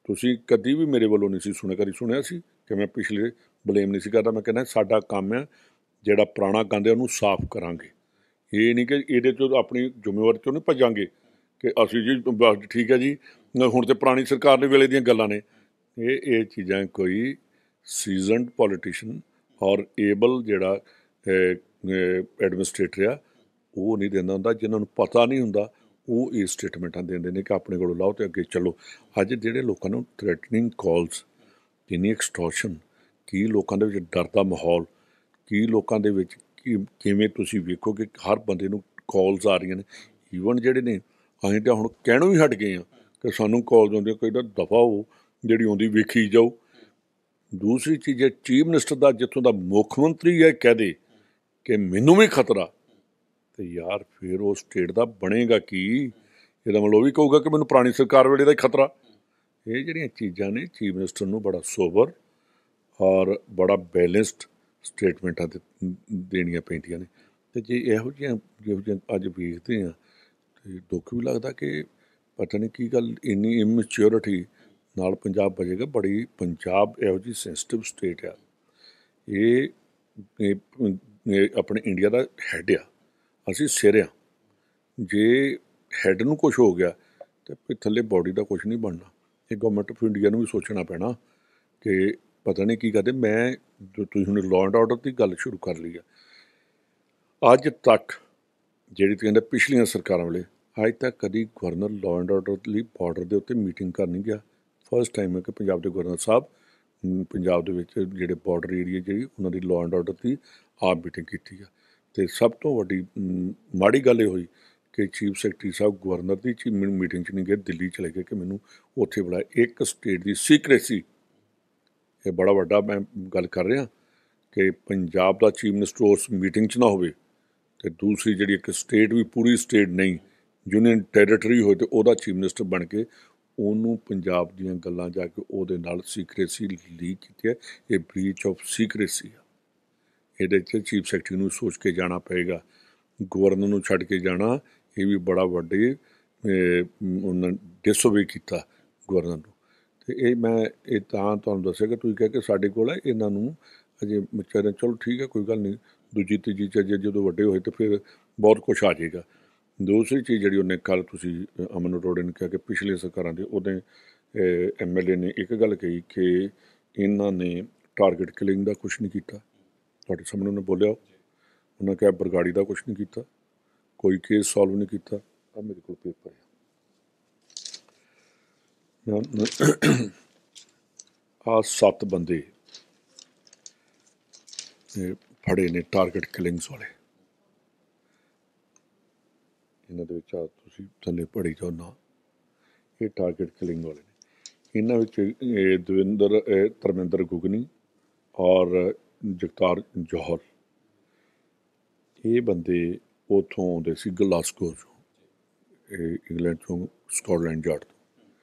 ਤੁਸੀਂ ਕਦੀ ਵੀ ਮੇਰੇ ਵੱਲੋਂ ਨਹੀਂ ਸੀ ਸੁਣਿਆ, ਕਦੀ ਸੁਣਿਆ ਸੀ ਕਿ ਮੈਂ ਪਿਛਲੇ ਬਲੇਮ ਨਹੀਂ ਸੀ ਕਰਦਾ। ਮੈਂ ਕਹਿੰਦਾ ਸਾਡਾ ਕੰਮ ਹੈ ਜਿਹੜਾ ਪੁਰਾਣਾ ਗੰਦ ਹੈ ਉਹਨੂੰ ਸਾਫ਼ ਕਰਾਂਗੇ। ਇਹ ਨਹੀਂ ਕਿ ਇਹਦੇ 'ਚੋਂ ਆਪਣੀ ਜ਼ਿੰਮੇਵਾਰੀ 'ਚੋਂ ਨਹੀਂ ਭੱਜਾਂਗੇ ਕਿ ਅਸੀਂ ਜੀ ਬਸ ਠੀਕ ਹੈ ਜੀ, ਹੁਣ ਤਾਂ ਪੁਰਾਣੀ ਸਰਕਾਰ ਦੇ ਵੇਲੇ ਦੀਆਂ ਗੱਲਾਂ ਨੇ। ਇਹ ਚੀਜ਼ਾਂ ਕੋਈ ਸੀਜ਼ਨਡ ਪੋਲੀਟੀਸ਼ਨ ਔਰ ਏਬਲ ਜਿਹੜਾ ਐਡਮਿਨਿਸਟ੍ਰੇਟਰ ਆ ਉਹ ਨਹੀਂ ਦਿੰਦਾ ਹੁੰਦਾ। ਜਿਹਨਾਂ ਨੂੰ ਪਤਾ ਨਹੀਂ ਹੁੰਦਾ ਉਹ ਇਹ ਸਟੇਟਮੈਂਟਾਂ ਦਿੰਦੇ ਨੇ ਕਿ ਆਪਣੇ ਕੋਲੋਂ ਲਾਓ ਅਤੇ ਅੱਗੇ ਚੱਲੋ। ਅੱਜ ਜਿਹੜੇ ਲੋਕਾਂ ਨੂੰ ਥ੍ਰੈਟਨਿੰਗ ਕਾਲਸ, ਕਿੰਨੀ ਐਕਸਟੋਰਸ਼ਨ, ਕੀ ਲੋਕਾਂ ਦੇ ਵਿੱਚ ਡਰ ਦਾ ਮਾਹੌਲ, ਕੀ ਲੋਕਾਂ ਦੇ ਵਿੱਚ ਕਿਵੇਂ ਤੁਸੀਂ ਵੇਖੋ ਕਿ ਹਰ ਬੰਦੇ ਨੂੰ ਕਾਲਸ ਆ ਰਹੀਆਂ ਨੇ। ਈਵਨ ਜਿਹੜੇ ਨੇ ਅਸੀਂ ਤਾਂ ਹੁਣ ਕਹਿਣੋਂ ਹੀ ਹਟ ਗਏ ਹਾਂ ਕਿ ਸਾਨੂੰ ਕਾਲਸ ਆਉਂਦੀਆਂ, ਕੋਈ ਤਾਂ ਦਫਾ ਹੋ, ਜਿਹੜੀ ਆਉਂਦੀ ਵੇਖੀ ਜਾਓ। ਦੂਸਰੀ ਚੀਜ਼ ਹੈ ਚੀਫ ਮਿਨਿਸਟਰ ਦਾ, ਜਿੱਥੋਂ ਦਾ ਮੁੱਖ ਮੰਤਰੀ ਹੈ, ਕਹਿ ਦੇ ਕਿ ਮੈਨੂੰ ਵੀ ਖਤਰਾ, ਅਤੇ ਯਾਰ ਫਿਰ ਉਹ ਸਟੇਟ ਦਾ ਬਣੇਗਾ ਕੀ? ਇਹਦਾ ਮਤਲਬ ਉਹ ਵੀ ਕਹੂਗਾ ਕਿ ਮੈਨੂੰ ਪੁਰਾਣੀ ਸਰਕਾਰ ਵੇਲੇ ਦਾ ਹੀ ਖਤਰਾ। ਇਹ ਜਿਹੜੀਆਂ ਚੀਜ਼ਾਂ ਨੇ ਚੀਫ ਮਿਨਿਸਟਰ ਨੂੰ ਬੜਾ ਸੋਬਰ ਔਰ ਬੜਾ ਬੈਲੈਂਸਡ ਸਟੇਟਮੈਂਟਾਂ ਦੇਣੀਆਂ ਪੈਂਦੀਆਂ ਨੇ। ਅਤੇ ਜੇ ਇਹੋ ਜਿਹੀਆਂ ਅੱਜ ਵੇਖਦੇ ਹਾਂ ਅਤੇ ਦੁੱਖ ਵੀ ਲੱਗਦਾ ਕਿ ਪਤਾ ਨਹੀਂ ਕੀ ਗੱਲ ਇੰਨੀ ਇਮਚਿਓਰਿਟੀ ਨਾਲ ਪੰਜਾਬ ਬਜੇਗਾ। ਬੜੀ ਪੰਜਾਬ ਇਹੋ ਜਿਹੀ ਸੈਂਸਿਟਿਵ ਸਟੇਟ ਆ, ਇਹ ਆਪਣੇ ਇੰਡੀਆ ਦਾ ਹੈੱਡ ਆ, ਅਸੀਂ ਸਿਰ ਆ। ਜੇ ਹੈੱਡ ਨੂੰ ਕੁਛ ਹੋ ਗਿਆ ਤਾਂ ਫਿਰ ਥੱਲੇ ਬਾਡੀ ਦਾ ਕੁਛ ਨਹੀਂ ਬਣਨਾ। ਇਹ ਗੌਰਮੈਂਟ ਆਫ ਇੰਡੀਆ ਨੂੰ ਵੀ ਸੋਚਣਾ ਪੈਣਾ ਕਿ ਪਤਾ ਨਹੀਂ ਕੀ ਕਰਦੇ। ਤੁਸੀਂ ਹੁਣ ਲਾਅ ਐਂਡ ਆਰਡਰ ਦੀ ਗੱਲ ਸ਼ੁਰੂ ਕਰ ਲਈ ਆ। ਅੱਜ ਤੱਕ ਜਿਹੜੀ ਕਹਿੰਦੇ ਪਿਛਲੀਆਂ ਸਰਕਾਰਾਂ ਵੇਲੇ ਅੱਜ ਤੱਕ ਕਦੀ ਗਵਰਨਰ ਲਾਅ ਐਂਡ ਆਰਡਰ ਲਈ ਬਾਰਡਰ ਦੇ ਉੱਤੇ ਮੀਟਿੰਗ ਕਰਨ ਨਹੀਂ ਗਿਆ। ਫਸਟ ਟਾਈਮ ਹੈ ਕਿ ਪੰਜਾਬ ਦੇ ਗਵਰਨਰ ਸਾਹਿਬ ਪੰਜਾਬ ਦੇ ਵਿੱਚ ਜਿਹੜੇ ਬਾਰਡਰ ਏਰੀਆ ਜਿਹੜੀ ਉਹਨਾਂ ਦੀ ਲਾਅ ਐਂਡ ਆਰਡਰ ਦੀ ਆਪ ਮੀਟਿੰਗ ਕੀਤੀ ਆ। ਅਤੇ ਸਭ ਤੋਂ ਵੱਡੀ ਮਾੜੀ ਗੱਲ ਇਹ ਹੋਈ ਕਿ ਚੀਫ ਸੈਕਟਰੀ ਸਾਹਿਬ ਗਵਰਨਰ ਦੀ ਮੀਟਿੰਗ 'ਚ ਨਹੀਂ ਗਏ, ਦਿੱਲੀ ਚਲੇ ਗਏ ਕਿ ਮੈਨੂੰ ਉੱਥੇ ਬੁਲਾਇਆ। ਇੱਕ ਸਟੇਟ ਦੀ ਸੀਕ੍ਰੇਸੀ, ਇਹ ਬੜਾ ਵੱਡਾ ਮੈਂ ਗੱਲ ਕਰ ਰਿਹਾ ਕਿ ਪੰਜਾਬ ਦਾ ਚੀਫ ਮਿਨਿਸਟਰ ਉਸ ਮੀਟਿੰਗ 'ਚ ਨਾ ਹੋਵੇ ਅਤੇ ਦੂਸਰੀ ਜਿਹੜੀ ਇੱਕ ਸਟੇਟ ਵੀ ਪੂਰੀ ਸਟੇਟ ਨਹੀਂ, ਯੂਨੀਅਨ ਟੈਰੀਟਰੀ ਹੋਏ ਅਤੇ ਉਹਦਾ ਚੀਫ ਮਿਨਿਸਟਰ ਬਣ ਕੇ ਉਹਨੂੰ ਪੰਜਾਬ ਦੀਆਂ ਗੱਲਾਂ ਜਾ ਕੇ ਉਹਦੇ ਨਾਲ ਸੀਕ੍ਰੇਸੀ ਲੀਕ ਕੀਤੀ ਹੈ। ਇਹ ਬ੍ਰੀਚ ਆਫ ਸੀਕ੍ਰੇਸੀ ਆ। ਇਹਦੇ 'ਚ ਚੀਫ ਸੈਕਟਰੀ ਨੂੰ ਸੋਚ ਕੇ ਜਾਣਾ ਪਏਗਾ। ਗਵਰਨਰ ਨੂੰ ਛੱਡ ਕੇ ਜਾਣਾ ਇਹ ਵੀ ਬੜਾ ਵੱਡੇ ਉਹਨਾਂ ਡਿਸਓਬੇ ਕੀਤਾ ਗਵਰਨਰ ਨੂੰ। ਅਤੇ ਇਹ ਤਾਂ ਤੁਹਾਨੂੰ ਦੱਸਿਆ ਕਿ ਤੁਸੀਂ ਕਹਿ ਕੇ ਸਾਡੇ ਕੋਲ ਹੈ, ਇਹਨਾਂ ਨੂੰ ਅਜੇ ਵਿਚਾਰੇ ਚਲੋ ਠੀਕ ਹੈ ਕੋਈ ਗੱਲ ਨਹੀਂ, ਦੂਜੀ ਤੀਜੀ 'ਚ ਅਜੇ ਜਦੋਂ ਵੱਡੇ ਹੋਏ ਤਾਂ ਫਿਰ ਬਹੁਤ ਕੁਛ ਆ ਜਾਏਗਾ। ਦੂਸਰੀ ਚੀਜ਼ ਜਿਹੜੀ ਉਹਨੇ ਕੱਲ੍ਹ ਤੁਸੀਂ ਅਮਨ ਅਰੋੜੇ ਨੇ ਕਿਹਾ ਕਿ ਪਿਛਲੇ ਸਰਕਾਰਾਂ ਦੇ ਉਹਦੇ MLA ਨੇ ਇੱਕ ਗੱਲ ਕਹੀ ਕਿ ਇਹਨਾਂ ਨੇ ਟਾਰਗੇਟ ਕਿਲਿੰਗ ਦਾ ਕੁਛ ਨਹੀਂ ਕੀਤਾ। ਤੁਹਾਡੇ ਸਾਹਮਣੇ ਉਹਨੇ ਬੋਲਿਆ, ਉਹਨਾਂ ਕਿਹਾ ਬਰਗਾੜੀ ਦਾ ਕੁਛ ਨਹੀਂ ਕੀਤਾ, ਕੋਈ ਕੇਸ ਸੋਲਵ ਨਹੀਂ ਕੀਤਾ। ਆ ਮੇਰੇ ਕੋਲ ਪੇਪਰ ਆ 7 ਬੰਦੇ ਫੜੇ ਨੇ ਟਾਰਗੇਟ ਕਿਲਿੰਗਸ ਵਾਲੇ। ਇਹਨਾਂ ਦੇ ਵਿੱਚ ਤੁਸੀਂ ਥੱਲੇ ਪੜ੍ਹੀ ਜਾਓ ਨਾ, ਇਹ ਟਾਰਗੇਟ ਕਿਲਿੰਗ ਵਾਲੇ ਨੇ। ਇਹਨਾਂ ਵਿੱਚ ਧਰਮਿੰਦਰ ਗੁਗਨੀ ਔਰ ਜਗਤਾਰ ਜੌਹਰ, ਇਹ ਬੰਦੇ ਉੱਥੋਂ ਆਉਂਦੇ ਸੀ ਗਲਾਸਗੋ ਚੋਂ, ਇੰਗਲੈਂਡ ਚੋਂ, ਸਕਾਟਲੈਂਡ ਯਾਰਡ ਤੋਂ।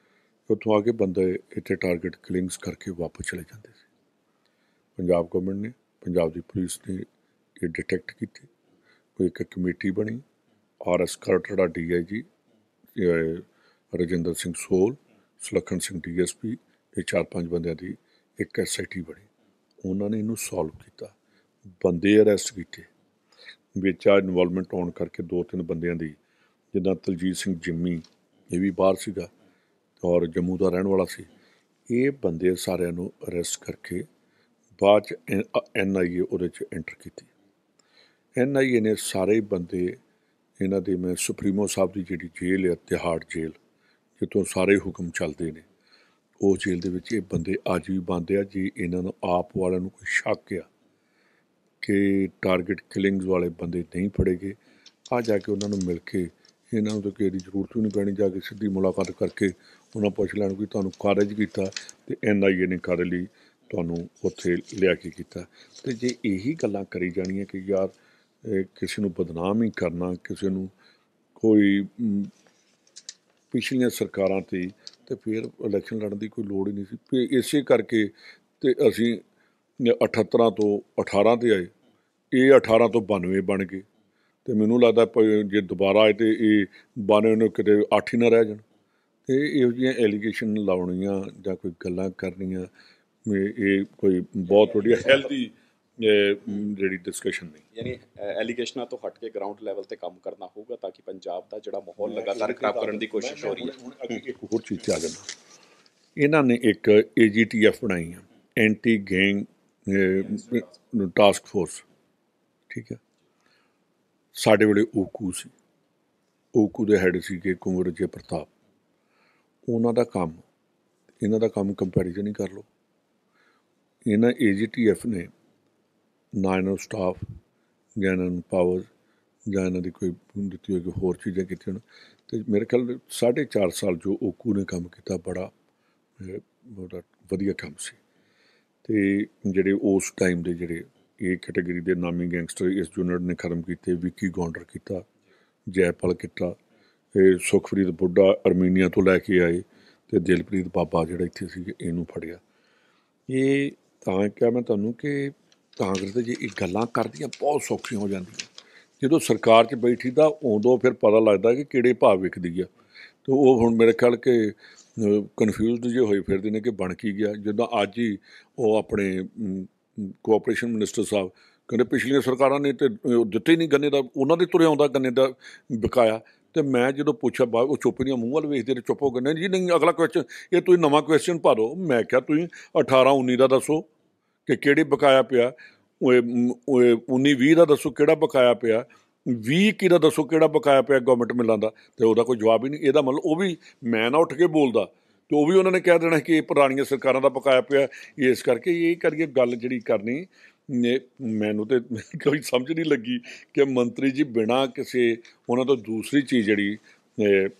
ਉੱਥੋਂ ਆ ਕੇ ਬੰਦੇ ਇੱਥੇ ਟਾਰਗੇਟ ਕਿਲਿੰਗਸ ਕਰਕੇ ਵਾਪਸ ਚਲੇ ਜਾਂਦੇ ਸੀ। ਪੰਜਾਬ ਗੌਰਮੈਂਟ ਨੇ, ਪੰਜਾਬ ਦੀ ਪੁਲਿਸ ਨੇ ਇਹ ਡਿਟੈਕਟ ਕੀਤੇ। ਕੋਈ ਇੱਕ ਕਮੇਟੀ ਬਣੀ, RS ਖਰੜ DIG, ਰਜਿੰਦਰ ਸਿੰਘ ਸੋਲ, ਸੁਲੱਖਣ ਸਿੰਘ DSP, ਇਹ 4-5 ਬੰਦਿਆਂ ਦੀ ਇੱਕ SIT ਬਣੀ। ਉਹਨਾਂ ਨੇ ਇਹਨੂੰ ਸੋਲਵ ਕੀਤਾ, ਬੰਦੇ ਅਰੈਸਟ ਕੀਤੇ। ਵਿੱਚ ਆ ਇਨਵੋਲਵਮੈਂਟ ਆਉਣ ਕਰਕੇ 2-3 ਬੰਦਿਆਂ ਦੀ, ਜਿੱਦਾਂ ਦਲਜੀਤ ਸਿੰਘ ਜਿੰਮੀ, ਇਹ ਵੀ ਬਾਹਰ ਸੀਗਾ ਔਰ ਜੰਮੂ ਦਾ ਰਹਿਣ ਵਾਲਾ ਸੀ। ਇਹ ਬੰਦੇ ਸਾਰਿਆਂ ਨੂੰ ਅਰੈਸਟ ਕਰਕੇ ਬਾਅਦ 'ਚ NIA ਉਹਦੇ 'ਚ ਐਂਟਰ ਕੀਤੀ। NIA ਨੇ ਸਾਰੇ ਬੰਦੇ ਇਹਨਾਂ ਦੇ, ਮੈਂ ਸੁਪਰੀਮੋ ਸਾਹਿਬ ਦੀ ਜਿਹੜੀ ਜੇਲ੍ਹ ਹੈ ਤਿਹਾੜ ਜੇਲ੍ਹ, ਜਿੱਥੋਂ ਸਾਰੇ ਹੁਕਮ ਚੱਲਦੇ ਨੇ, ਉਹ ਜੇਲ੍ਹ ਦੇ ਵਿੱਚ ਇਹ ਬੰਦੇ ਅੱਜ ਵੀ ਬੰਦ ਆ। ਜੇ ਇਹਨਾਂ ਨੂੰ ਆਪ ਵਾਲਿਆਂ ਨੂੰ ਕੋਈ ਸ਼ੱਕ ਆ ਕਿ ਟਾਰਗੇਟ ਕਿਲਿੰਗਸ ਵਾਲੇ ਬੰਦੇ ਨਹੀਂ ਫੜੇ ਗਏ, ਆ ਜਾ ਕੇ ਉਹਨਾਂ ਨੂੰ ਮਿਲ ਕੇ, ਇਹਨਾਂ ਨੂੰ ਤਾਂ ਕਿਸੇ ਦੀ ਜ਼ਰੂਰਤ ਵੀ ਨਹੀਂ ਪੈਣੀ, ਜਾ ਕੇ ਸਿੱਧੀ ਮੁਲਾਕਾਤ ਕਰਕੇ ਉਹਨਾਂ ਪੁੱਛ ਲੈਣ ਕਿ ਤੁਹਾਨੂੰ ਕਾਰਜ ਕੀਤਾ ਅਤੇ NIA ਨੇ ਕਾਹਦੇ ਲਈ ਤੁਹਾਨੂੰ ਉੱਥੇ ਲਿਆ ਕੇ ਕੀਤਾ। ਅਤੇ ਜੇ ਇਹੀ ਗੱਲਾਂ ਕਰੀ ਜਾਣੀਆਂ ਕਿ ਯਾਰ ਕਿਸੇ ਨੂੰ ਬਦਨਾਮ ਹੀ ਕਰਨਾ, ਕਿਸੇ ਨੂੰ ਕੋਈ ਪਿਛਲੀਆਂ ਸਰਕਾਰਾਂ 'ਤੇ, ਅਤੇ ਫਿਰ ਇਲੈਕਸ਼ਨ ਲੜਨ ਦੀ ਕੋਈ ਲੋੜ ਹੀ ਨਹੀਂ ਸੀ। ਇਸੇ ਕਰਕੇ ਅਤੇ ਅਸੀਂ 78 ਤੋਂ 18 'ਤੇ ਆਏ, ਇਹ 18 ਤੋਂ 92 ਬਣ ਗਏ। ਅਤੇ ਮੈਨੂੰ ਲੱਗਦਾ ਜੇ ਦੁਬਾਰਾ ਆਏ ਤਾਂ ਇਹ 92 ਨੂੰ ਕਿਤੇ 8 ਹੀ ਨਾ ਰਹਿ ਜਾਣ। ਅਤੇ ਇਹੋ ਜਿਹੀਆਂ ਐਲੀਗੇਸ਼ਨ ਲਾਉਣੀਆਂ ਜਾਂ ਕੋਈ ਗੱਲਾਂ ਕਰਨੀਆਂ, ਇਹ ਕੋਈ ਬਹੁਤ ਵਧੀਆ ਹੈਲਦੀ ਜਿਹੜੀ ਡਿਸਕਸ਼ਨ ਨਹੀਂ। ਯਾਨੀ ਐਲੀਗੇਸ਼ਨਾਂ ਤੋਂ ਹਟ ਕੇ ਗਰਾਊਂਡ ਲੈਵਲ 'ਤੇ ਕੰਮ ਕਰਨਾ ਹੋਊਗਾ ਤਾਂ ਕਿ ਪੰਜਾਬ ਦਾ ਜਿਹੜਾ ਮਾਹੌਲ ਲਗਾਤਾਰ ਖਰਾਬ ਕਰਨ ਦੀ ਕੋਸ਼ਿਸ਼ ਹੋ ਰਹੀ ਹੈ। ਇੱਕ ਹੋਰ ਚੀਜ਼ 'ਤੇ ਆ ਜਾਂਦਾ, ਇਹਨਾਂ ਨੇ ਇੱਕ AGTF ਬਣਾਈ ਆ, ਐਂਟੀ ਗੈਂਗ ਟਾਸਕ ਫੋਰਸ, ਠੀਕ ਹੈ। ਸਾਡੇ ਵੇਲੇ ਓਕੂ ਸੀ, ਓਕੂ ਦੇ ਹੈੱਡ ਸੀਗੇ ਕੁੰਵਰ ਵਿਜੇ ਪ੍ਰਤਾਪ। ਉਹਨਾਂ ਦਾ ਕੰਮ, ਇਹਨਾਂ ਦਾ ਕੰਮ ਕੰਪੈਰੀਜ਼ਨ ਹੀ ਕਰ ਲਓ। ਇਹਨਾਂ AGTF ਨੇ ਨਾ ਇਹਨਾਂ ਨੂੰ ਸਟਾਫ ਜਾਂ ਇਹਨਾਂ ਨੂੰ ਪਾਵਰ ਜਾਂ ਇਹਨਾਂ ਦੀ ਕੋਈ ਦਿੱਤੀ ਹੋਈ ਹੋਰ ਚੀਜ਼ਾਂ ਕੀਤੀਆਂ। ਅਤੇ ਮੇਰੇ ਖਿਆਲ 4.5 ਸਾਲ ਜੋ ਓਕੂ ਨੇ ਕੰਮ ਕੀਤਾ, ਬੜਾ ਵਧੀਆ ਕੰਮ ਸੀ। ਅਤੇ ਜਿਹੜੇ ਉਸ ਟਾਈਮ ਦੇ ਜਿਹੜੇ ਇਹ ਕੈਟੇਗਰੀ ਦੇ ਨਾਮੀ ਗੈਂਗਸਟਰ ਇਸ ਯੂਨਿਟ ਨੇ ਖਤਮ ਕੀਤੇ। ਵਿੱਕੀ ਗੌਂਡਰ ਕੀਤਾ, ਜੈਪਾਲ ਕੀਤਾ, ਇਹ ਸੁਖਪ੍ਰੀਤ ਬੁੱਢਾ ਅਰਮੀਨੀਆ ਤੋਂ ਲੈ ਕੇ ਆਏ, ਅਤੇ ਦਿਲਪ੍ਰੀਤ ਬਾਬਾ ਜਿਹੜਾ ਇੱਥੇ ਸੀ ਇਹਨੂੰ ਫੜਿਆ। ਇਹ ਤਾਂ ਕਿਹਾ ਮੈਂ ਤੁਹਾਨੂੰ ਕਿ ਕਾਂਗਰਸ ਦੇ ਜੇ ਇਹ ਗੱਲਾਂ ਕਰਦੀਆਂ ਬਹੁਤ ਸੌਖੀਆਂ ਹੋ ਜਾਂਦੀਆਂ। ਜਦੋਂ ਸਰਕਾਰ 'ਚ ਬੈਠੀ ਤਾਂ ਉਦੋਂ ਫਿਰ ਪਤਾ ਲੱਗਦਾ ਕਿ ਕਿਹੜੇ ਭਾਅ ਵਿਕਦੀ ਆ। ਅਤੇ ਉਹ ਹੁਣ ਮੇਰੇ ਖਿਆਲ ਕਿ ਕਨਫਿਊਜ਼ਡ ਜਿਹੇ ਹੋਏ ਫਿਰਦੇ ਨੇ ਕਿ ਬਣ ਕੀ ਗਿਆ। ਜਿੱਦਾਂ ਅੱਜ ਹੀ ਉਹ ਆਪਣੇ ਕੋਆਪਰੇਸ਼ਨ ਮਿਨਿਸਟਰ ਸਾਹਿਬ ਕਹਿੰਦੇ ਪਿਛਲੀਆਂ ਸਰਕਾਰਾਂ ਨੇ ਤਾਂ ਦਿੱਤੇ ਹੀ ਨਹੀਂ ਗੰਨੇ ਦਾ, ਉਹਨਾਂ ਦੇ ਤੁਰਿਆ ਆਉਂਦਾ ਗੰਨੇ ਦਾ ਬਕਾਇਆ। ਅਤੇ ਮੈਂ ਜਦੋਂ ਪੁੱਛਿਆ ਬਾਅਦ ਉਹ ਚੁੱਪ ਦੀਆਂ ਮੂੰਹ ਵੱਲ ਵੇਖਦੇ ਨੇ, ਚੁੱਪ ਹੋ ਗਏ ਨੇ ਜੀ ਨਹੀਂ ਅਗਲਾ ਕੁਐਸਚਨ ਇਹ ਤੁਸੀਂ ਨਵਾਂ ਕੁਐਸਚਨ ਪਾ ਦਿਓ। ਮੈਂ ਕਿਹਾ ਤੁਸੀਂ 18-19 ਦਾ ਦੱਸੋ ਕਿ ਕਿਹੜੇ ਬਕਾਇਆ ਪਿਆ, 19-20 ਦਾ ਦੱਸੋ ਕਿਹੜਾ ਬਕਾਇਆ ਪਿਆ, 20-21 ਦਾ ਦੱਸੋ ਕਿਹੜਾ ਬਕਾਇਆ ਪਿਆ ਗੌਰਮੈਂਟ ਮਿਲਾਂ ਦਾ। ਅਤੇ ਉਹਦਾ ਕੋਈ ਜਵਾਬ ਹੀ ਨਹੀਂ। ਇਹਦਾ ਮਤਲਬ ਉਹ ਵੀ ਮੈਂ ਨਾ ਉੱਠ ਕੇ ਬੋਲਦਾ ਅਤੇ ਉਹ ਵੀ ਉਹਨਾਂ ਨੇ ਕਹਿ ਦੇਣਾ ਕਿ ਇਹ ਪੁਰਾਣੀਆਂ ਸਰਕਾਰਾਂ ਦਾ ਬਕਾਇਆ ਪਿਆ। ਇਸ ਕਰਕੇ ਇਹ ਕਰੀਏ ਗੱਲ ਜਿਹੜੀ ਕਰਨੀ ਮੈਨੂੰ ਤਾਂ ਕੋਈ ਸਮਝ ਨਹੀਂ ਲੱਗੀ ਕਿ ਮੰਤਰੀ ਜੀ ਬਿਨਾਂ ਕਿਸੇ ਉਹਨਾਂ ਤੋਂ ਦੂਸਰੀ ਚੀਜ਼ ਜਿਹੜੀ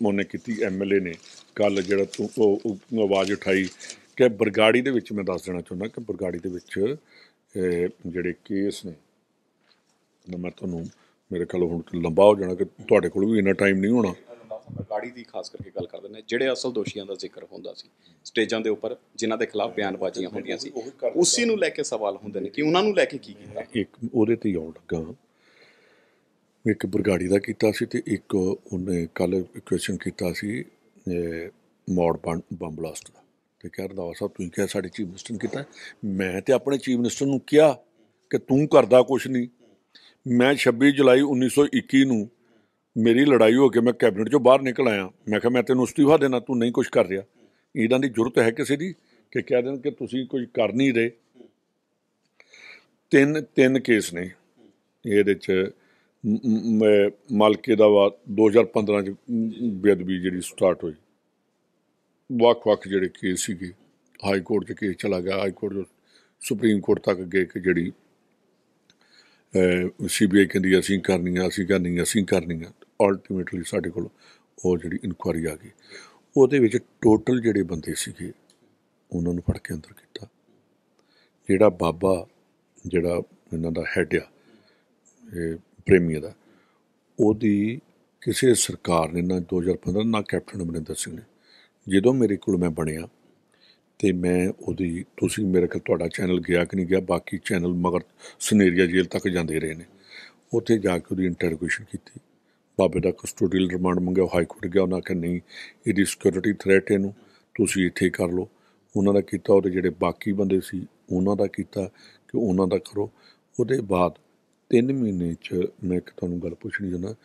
ਉਹਨੇ ਕੀਤੀ MLA ਨੇ ਕੱਲ੍ਹ ਜਿਹੜਾ ਉਹ ਆਵਾਜ਼ ਉਠਾਈ ਕਿ ਬਰਗਾੜੀ ਦੇ ਵਿੱਚ ਮੈਂ ਦੱਸ ਦੇਣਾ ਚਾਹੁੰਦਾ ਕਿ ਬਰਗਾੜੀ ਦੇ ਵਿੱਚ ਜਿਹੜੇ ਕੇਸ ਨੇ ਮੈਂ ਤੁਹਾਨੂੰ ਮੇਰੇ ਖਿਆਲ ਹੁਣ ਲੰਬਾ ਹੋ ਜਾਣਾ ਕਿ ਤੁਹਾਡੇ ਕੋਲ ਵੀ ਇੰਨਾ ਟਾਈਮ ਨਹੀਂ ਹੋਣਾ। ਬਰਗਾੜੀ ਦੀ ਖਾਸ ਕਰਕੇ ਗੱਲ ਕਰਦੇ ਨੇ, ਜਿਹੜੇ ਅਸਲ ਦੋਸ਼ੀਆਂ ਦਾ ਜ਼ਿਕਰ ਹੁੰਦਾ ਸੀ ਸਟੇਜਾਂ ਦੇ ਉੱਪਰ ਜਿਨ੍ਹਾਂ ਦੇ ਖਿਲਾਫ ਬਿਆਨਬਾਜ਼ੀਆਂ ਹੁੰਦੀਆਂ ਸੀ, ਉਸੇ ਨੂੰ ਲੈ ਕੇ ਸਵਾਲ ਹੁੰਦੇ ਨੇ ਕਿ ਉਹਨਾਂ ਨੂੰ ਲੈ ਕੇ ਕੀ ਕੀਤਾ। ਇੱਕ ਉਹਦੇ 'ਤੇ ਹੀ ਆਉਣ ਲੱਗਾ, ਇੱਕ ਬਰਗਾੜੀ ਦਾ ਕੀਤਾ ਸੀ ਅਤੇ ਇੱਕ ਉਹਨੇ ਕੱਲ੍ਹ ਕੁਐਸਚਨ ਕੀਤਾ ਸੀ ਮੌੜ ਬੰਬ ਬਲਾਸਟ ਦਾ। ਅਤੇ ਕਹਿ ਰੰਧਾਵਾ ਸਾਹਿਬ ਤੁਸੀਂ ਕਿਹਾ ਸਾਡੇ ਚੀਫ ਮਿਨਿਸਟਰ ਨੇ ਕੀਤਾ। ਮੈਂ ਤਾਂ ਆਪਣੇ ਚੀਫ ਮਿਨਿਸਟਰ ਨੂੰ ਕਿਹਾ ਕਿ ਤੂੰ ਕਰਦਾ ਕੁਛ ਨਹੀਂ। ਮੈਂ 26 ਜੁਲਾਈ 1921 ਨੂੰ ਮੇਰੀ ਲੜਾਈ ਹੋ ਕੇ ਮੈਂ ਕੈਬਨਿਟ 'ਚੋਂ ਬਾਹਰ ਨਿਕਲ ਆਇਆ। ਮੈਂ ਕਿਹਾ ਮੈਂ ਤੈਨੂੰ ਅਸਤੀਫਾ ਦੇਣਾ, ਤੂੰ ਨਹੀਂ ਕੁਛ ਕਰ ਰਿਹਾ। ਇੱਦਾਂ ਦੀ ਜ਼ਰੂਰਤ ਹੈ ਕਿਸੇ ਦੀ ਕਿ ਕਹਿ ਦੇਣ ਕਿ ਤੁਸੀਂ ਕੁਝ ਕਰ ਨਹੀਂ ਰਹੇ। ਤਿੰਨ ਕੇਸ ਨੇ ਇਹਦੇ 'ਚ। ਮਾਲਕੇ ਦਾ ਵਾ 2015 'ਚ ਬੇਅਦਬੀ ਜਿਹੜੀ ਸਟਾਰਟ ਹੋਈ, ਵੱਖ ਜਿਹੜੇ ਕੇਸ ਸੀਗੇ, ਹਾਈ ਕੋਰਟ 'ਚ ਕੇਸ ਚਲਾ ਗਿਆ, ਹਾਈ ਕੋਰਟ ਸੁਪਰੀਮ ਕੋਰਟ ਤੱਕ ਗਏ ਕਿ ਜਿਹੜੀ CBI ਕਹਿੰਦੀ ਅਸੀਂ ਕਰਨੀਆਂ ਅਸੀਂ ਕਰਨੀਆਂ। ਅਲਟੀਮੇਟਲੀ ਸਾਡੇ ਕੋਲ ਉਹ ਜਿਹੜੀ ਇਨਕੁਆਇਰੀ ਆ ਗਈ, ਉਹਦੇ ਵਿੱਚ ਟੋਟਲ ਜਿਹੜੇ ਬੰਦੇ ਸੀਗੇ ਉਹਨਾਂ ਨੂੰ ਫੜ ਕੇ ਅੰਦਰ ਕੀਤਾ। ਜਿਹੜਾ ਬਾਬਾ ਜਿਹੜਾ ਇਹਨਾਂ ਦਾ ਹੈਡ ਆ ਇਹ ਪ੍ਰੇਮੀਆਂ ਦਾ, ਉਹਦੀ ਕਿਸੇ ਸਰਕਾਰ ਨੇ ਨਾ 2015 ਨਾ ਕੈਪਟਨ ਅਮਰਿੰਦਰ ਸਿੰਘ ਨੇ। ਜਦੋਂ ਮੇਰੇ ਕੋਲ ਮੈਂ ਬਣਿਆ ਅਤੇ ਮੈਂ ਉਹਦੀ ਤੁਸੀਂ ਮੇਰੇ ਕੋਲ ਤੁਹਾਡਾ ਚੈਨਲ ਗਿਆ ਕਿ ਨਹੀਂ ਗਿਆ, ਬਾਕੀ ਚੈਨਲ ਮਗਰ ਸਨੇਰੀਆ ਜੇਲ੍ਹ ਤੱਕ ਜਾਂਦੇ ਰਹੇ ਨੇ। ਉੱਥੇ ਜਾ ਕੇ ਉਹਦੀ ਇੰਟਰੋਗੇਸ਼ਨ ਕੀਤੀ। ਬਾਬੇ ਦਾ ਕਸਟੋਡੀਅਲ ਰਿਮਾਂਡ ਮੰਗਿਆ, ਹਾਈ ਕੋਰਟ ਗਿਆ, ਉਹਨਾਂ ਆਖਿਆ ਨਹੀਂ ਇਹਦੀ ਸਿਕਿਉਰਿਟੀ ਥ੍ਰੈਟ ਇਹਨੂੰ ਤੁਸੀਂ ਇੱਥੇ ਕਰ ਲਓ। ਉਹਨਾਂ ਦਾ ਕੀਤਾ। ਉਹਦੇ ਜਿਹੜੇ ਬਾਕੀ ਬੰਦੇ ਸੀ ਉਹਨਾਂ ਦਾ ਕੀਤਾ ਕਿ ਉਹਨਾਂ ਦਾ ਕਰੋ। ਉਹਦੇ ਬਾਅਦ 3 ਮਹੀਨੇ 'ਚ ਮੈਂ ਇੱਕ ਤੁਹਾਨੂੰ ਗੱਲ ਪੁੱਛਣੀ ਚਾਹੁੰਦਾ,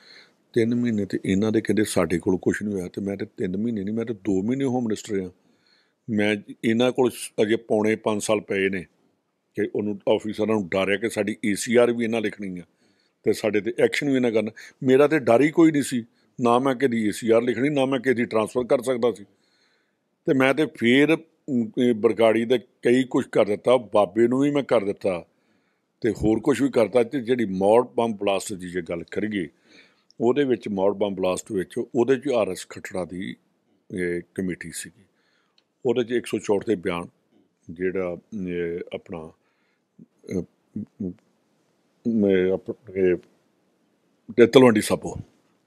3 ਮਹੀਨੇ ਤੇ ਇਹਨਾਂ ਦੇ ਕਹਿੰਦੇ ਸਾਡੇ ਕੋਲ ਕੁਛ ਨਹੀਂ ਹੋਇਆ। ਅਤੇ ਮੈਂ ਤਾਂ 3 ਮਹੀਨੇ ਨਹੀਂ, ਮੈਂ ਤਾਂ 2 ਮਹੀਨੇ ਹੋਮ ਮਿਨਿਸਟਰ ਰਿਹਾ। ਮੈਂ ਇਹਨਾਂ ਕੋਲ ਅਜੇ ਪੌਣੇ 5 ਸਾਲ ਪਏ ਨੇ ਕਿ ਉਹਨੂੰ ਆਫਿਸਰਾਂ ਨੂੰ ਡਰ ਹੈ ਕਿ ਸਾਡੀ ACR ਵੀ ਇਹਨਾਂ ਲਿਖਣੀ ਆ ਅਤੇ ਸਾਡੇ 'ਤੇ ਐਕਸ਼ਨ ਵੀ ਇਹਨਾਂ ਕਰਨਾ। ਮੇਰਾ ਤਾਂ ਡਰ ਹੀ ਕੋਈ ਨਹੀਂ ਸੀ, ਨਾ ਮੈਂ ਕਿਹਦੀ ACR ਲਿਖਣੀ, ਨਾ ਮੈਂ ਕਿਹਦੀ ਟਰਾਂਸਫਰ ਕਰ ਸਕਦਾ ਸੀ। ਅਤੇ ਮੈਂ ਤਾਂ ਫਿਰ ਬਰਗਾੜੀ ਦੇ ਕਈ ਕੁਛ ਕਰ ਦਿੱਤਾ, ਬਾਬੇ ਨੂੰ ਵੀ ਮੈਂ ਕਰ ਦਿੱਤਾ ਅਤੇ ਹੋਰ ਕੁਛ ਵੀ ਕਰਤਾ। ਅਤੇ ਜਿਹੜੀ ਮੌੜ ਬੰਬ ਬਲਾਸਟ ਦੀ ਜੇ ਗੱਲ ਕਰੀਏ, ਉਹਦੇ ਵਿੱਚ ਮੌੜ ਬੰਬ ਬਲਾਸਟ ਵਿੱਚ ਉਹਦੇ 'ਚ RS ਖੱਟੜਾ ਦੀ ਕਮੇਟੀ ਸੀਗੀ। ਉਹਦੇ 'ਚ 164 ਦੇ ਬਿਆਨ ਜਿਹੜਾ ਆਪਣਾ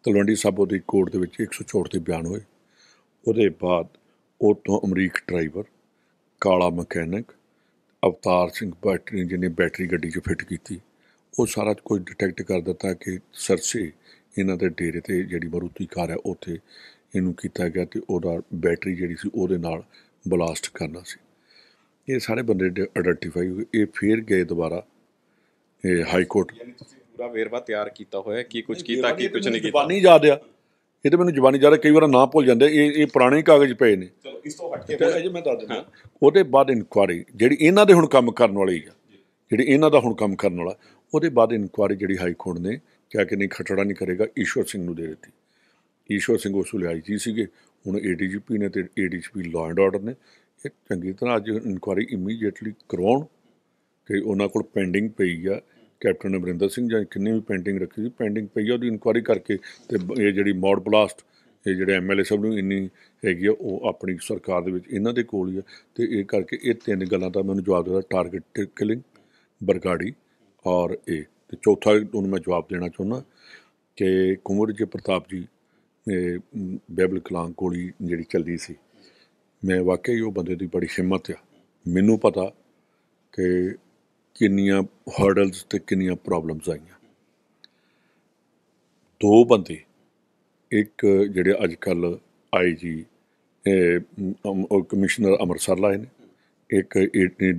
ਤਲਵੰਡੀ ਸਾਬੋ ਦੀ ਕੋਰਟ ਦੇ ਵਿੱਚ 164 ਦੇ ਬਿਆਨ ਹੋਏ। ਉਹਦੇ ਬਾਅਦ ਉਹ ਤੋਂ ਅਮਰੀਕ ਡਰਾਈਵਰ, ਕਾਲਾ ਮਕੈਨਿਕ, ਅਵਤਾਰ ਸਿੰਘ ਬੈਟਰੀ ਜਿਹਨੇ ਬੈਟਰੀ ਗੱਡੀ 'ਚ ਫਿੱਟ ਕੀਤੀ, ਉਹ ਸਾਰਾ ਕੁਝ ਡਿਟੈਕਟ ਕਰ ਦਿੱਤਾ ਕਿ ਸਰਸੇ ਇਹਨਾਂ ਦੇ ਡੇਰੇ 'ਤੇ ਜਿਹੜੀ ਮਰੂਤੀ ਕਾਰ ਹੈ ਉੱਥੇ ਇਹਨੂੰ ਕੀਤਾ ਗਿਆ ਅਤੇ ਉਹਦਾ ਬੈਟਰੀ ਜਿਹੜੀ ਸੀ ਉਹਦੇ ਨਾਲ ਬਲਾਸਟ ਕਰਨਾ ਸੀ। ਇਹ ਸਾਰੇ ਬੰਦੇ ਆਈਡੈਂਟੀਫਾਈ ਹੋਏ। ਇਹ ਫਿਰ ਗਏ ਦੁਬਾਰਾ ਇਹ ਹਾਈ ਕੋਰਟ। ਤੁਸੀਂ ਪੂਰਾ ਵੇਰਵਾ ਤਿਆਰ ਕੀਤਾ ਹੋਇਆ ਕੀ ਕੁਝ ਕੀਤਾ ਕੀ ਕੁਝ ਨਹੀਂ ਕੀਤਾ। ਜ਼ਬਾਨੀ ਯਾਦ ਆ, ਇਹ ਤਾਂ ਮੈਨੂੰ ਜ਼ਬਾਨੀ ਯਾਦ ਆ, ਕਈ ਵਾਰ ਨਾਂ ਭੁੱਲ ਜਾਂਦੇ। ਇਹ ਪੁਰਾਣੇ ਕਾਗਜ਼ ਪਏ ਨੇ। ਚਲੋ ਇਸ ਤੋਂ ਹਟ ਕੇ ਅਜੇ ਮੈਂ ਦੱਸ ਦਿੰਦਾ। ਉਹਦੇ ਬਾਅਦ ਇਨਕੁਆਇਰੀ ਜਿਹੜੀ ਇਹਨਾਂ ਦੇ ਹੁਣ ਕੰਮ ਕਰਨ ਵਾਲੀ ਆ, ਜਿਹੜੀ ਇਹਨਾਂ ਦਾ ਹੁਣ ਕੰਮ ਕਰਨ ਵਾਲਾ, ਉਹਦੇ ਬਾਅਦ ਇਨਕੁਆਇਰੀ ਜਿਹੜੀ ਹਾਈ ਕੋਰਟ ਨੇ ਕਿਹਾ ਕਿ ਨਹੀਂ ਖੱਟੜਾ ਨਹੀਂ ਕਰੇਗਾ, ਈਸ਼ਵਰ ਸਿੰਘ ਨੂੰ ਦੇ ਦਿੱਤੀ। ਈਸ਼ਵਰ ਸਿੰਘ ਉਸ ਵੇਲੇ IG ਸੀਗੇ, ਹੁਣ ADGP ਨੇ ਅਤੇ ADGP ਲਾਅ ਐਂਡ ਆਰਡਰ ਨੇ। ਇਹ ਚੰਗੀ ਤਰ੍ਹਾਂ ਅੱਜ ਇਨਕੁਆਇਰੀ ਇਮੀਡੀਏਟਲੀ ਕਰਵਾਉਣ ਕਿ ਉਹਨਾਂ ਕੋਲ ਪੈਂਡਿੰਗ ਪਈ ਆ, ਕੈਪਟਨ ਅਮਰਿੰਦਰ ਸਿੰਘ ਜਾਂ ਕਿੰਨੇ ਵੀ ਪੈਂਡਿੰਗ ਰੱਖੀ ਸੀ, ਪੈਂਡਿੰਗ ਪਈ ਆ, ਉਹਦੀ ਇਨਕੁਆਇਰੀ ਕਰਕੇ ਅਤੇ ਇਹ ਜਿਹੜੀ ਮੌੜ ਬਲਾਸਟ ਇਹ ਜਿਹੜੇ MLA ਸਾਹਿਬ ਨੂੰ ਇੰਨੀ ਹੈਗੀ ਆ ਉਹ ਆਪਣੀ ਸਰਕਾਰ ਦੇ ਵਿੱਚ ਇਹਨਾਂ ਦੇ ਕੋਲ ਹੀ ਆ। ਅਤੇ ਇਹ ਕਰਕੇ ਇਹ 3 ਗੱਲਾਂ ਦਾ ਮੈਨੂੰ ਜਵਾਬ ਦਿੱਤਾ, ਟਾਰਗੇਟ ਕਿਲਿੰਗ, ਬਰਗਾੜੀ ਔਰ ਇਹ। ਅਤੇ ਚੌਥਾ ਉਹਨੂੰ ਮੈਂ ਜਵਾਬ ਦੇਣਾ ਚਾਹੁੰਦਾ ਕਿ ਕੁੰਵਰ ਜੀ ਪ੍ਰਤਾਪ ਜੀ ਬਾਈਬਲ ਕਲਾਮ ਗੋਲੀ ਜਿਹੜੀ ਚੱਲਦੀ ਸੀ, ਮੈਂ ਵਾਕਈ ਉਹ ਬੰਦੇ ਦੀ ਬੜੀ ਹਿੰਮਤ ਆ। ਮੈਨੂੰ ਪਤਾ ਕਿ ਕਿੰਨੀਆਂ ਹਰਡਲਸ ਤੇ ਕਿੰਨੀਆਂ ਪ੍ਰੋਬਲਮਸ ਆਈਆਂ। ਦੋ ਬੰਦੇ, ਇੱਕ ਜਿਹੜੇ ਅੱਜ ਕੱਲ੍ਹ IG ਕਮਿਸ਼ਨਰ ਅੰਮ੍ਰਿਤਸਰ ਲਾਏ ਨੇ, ਇੱਕ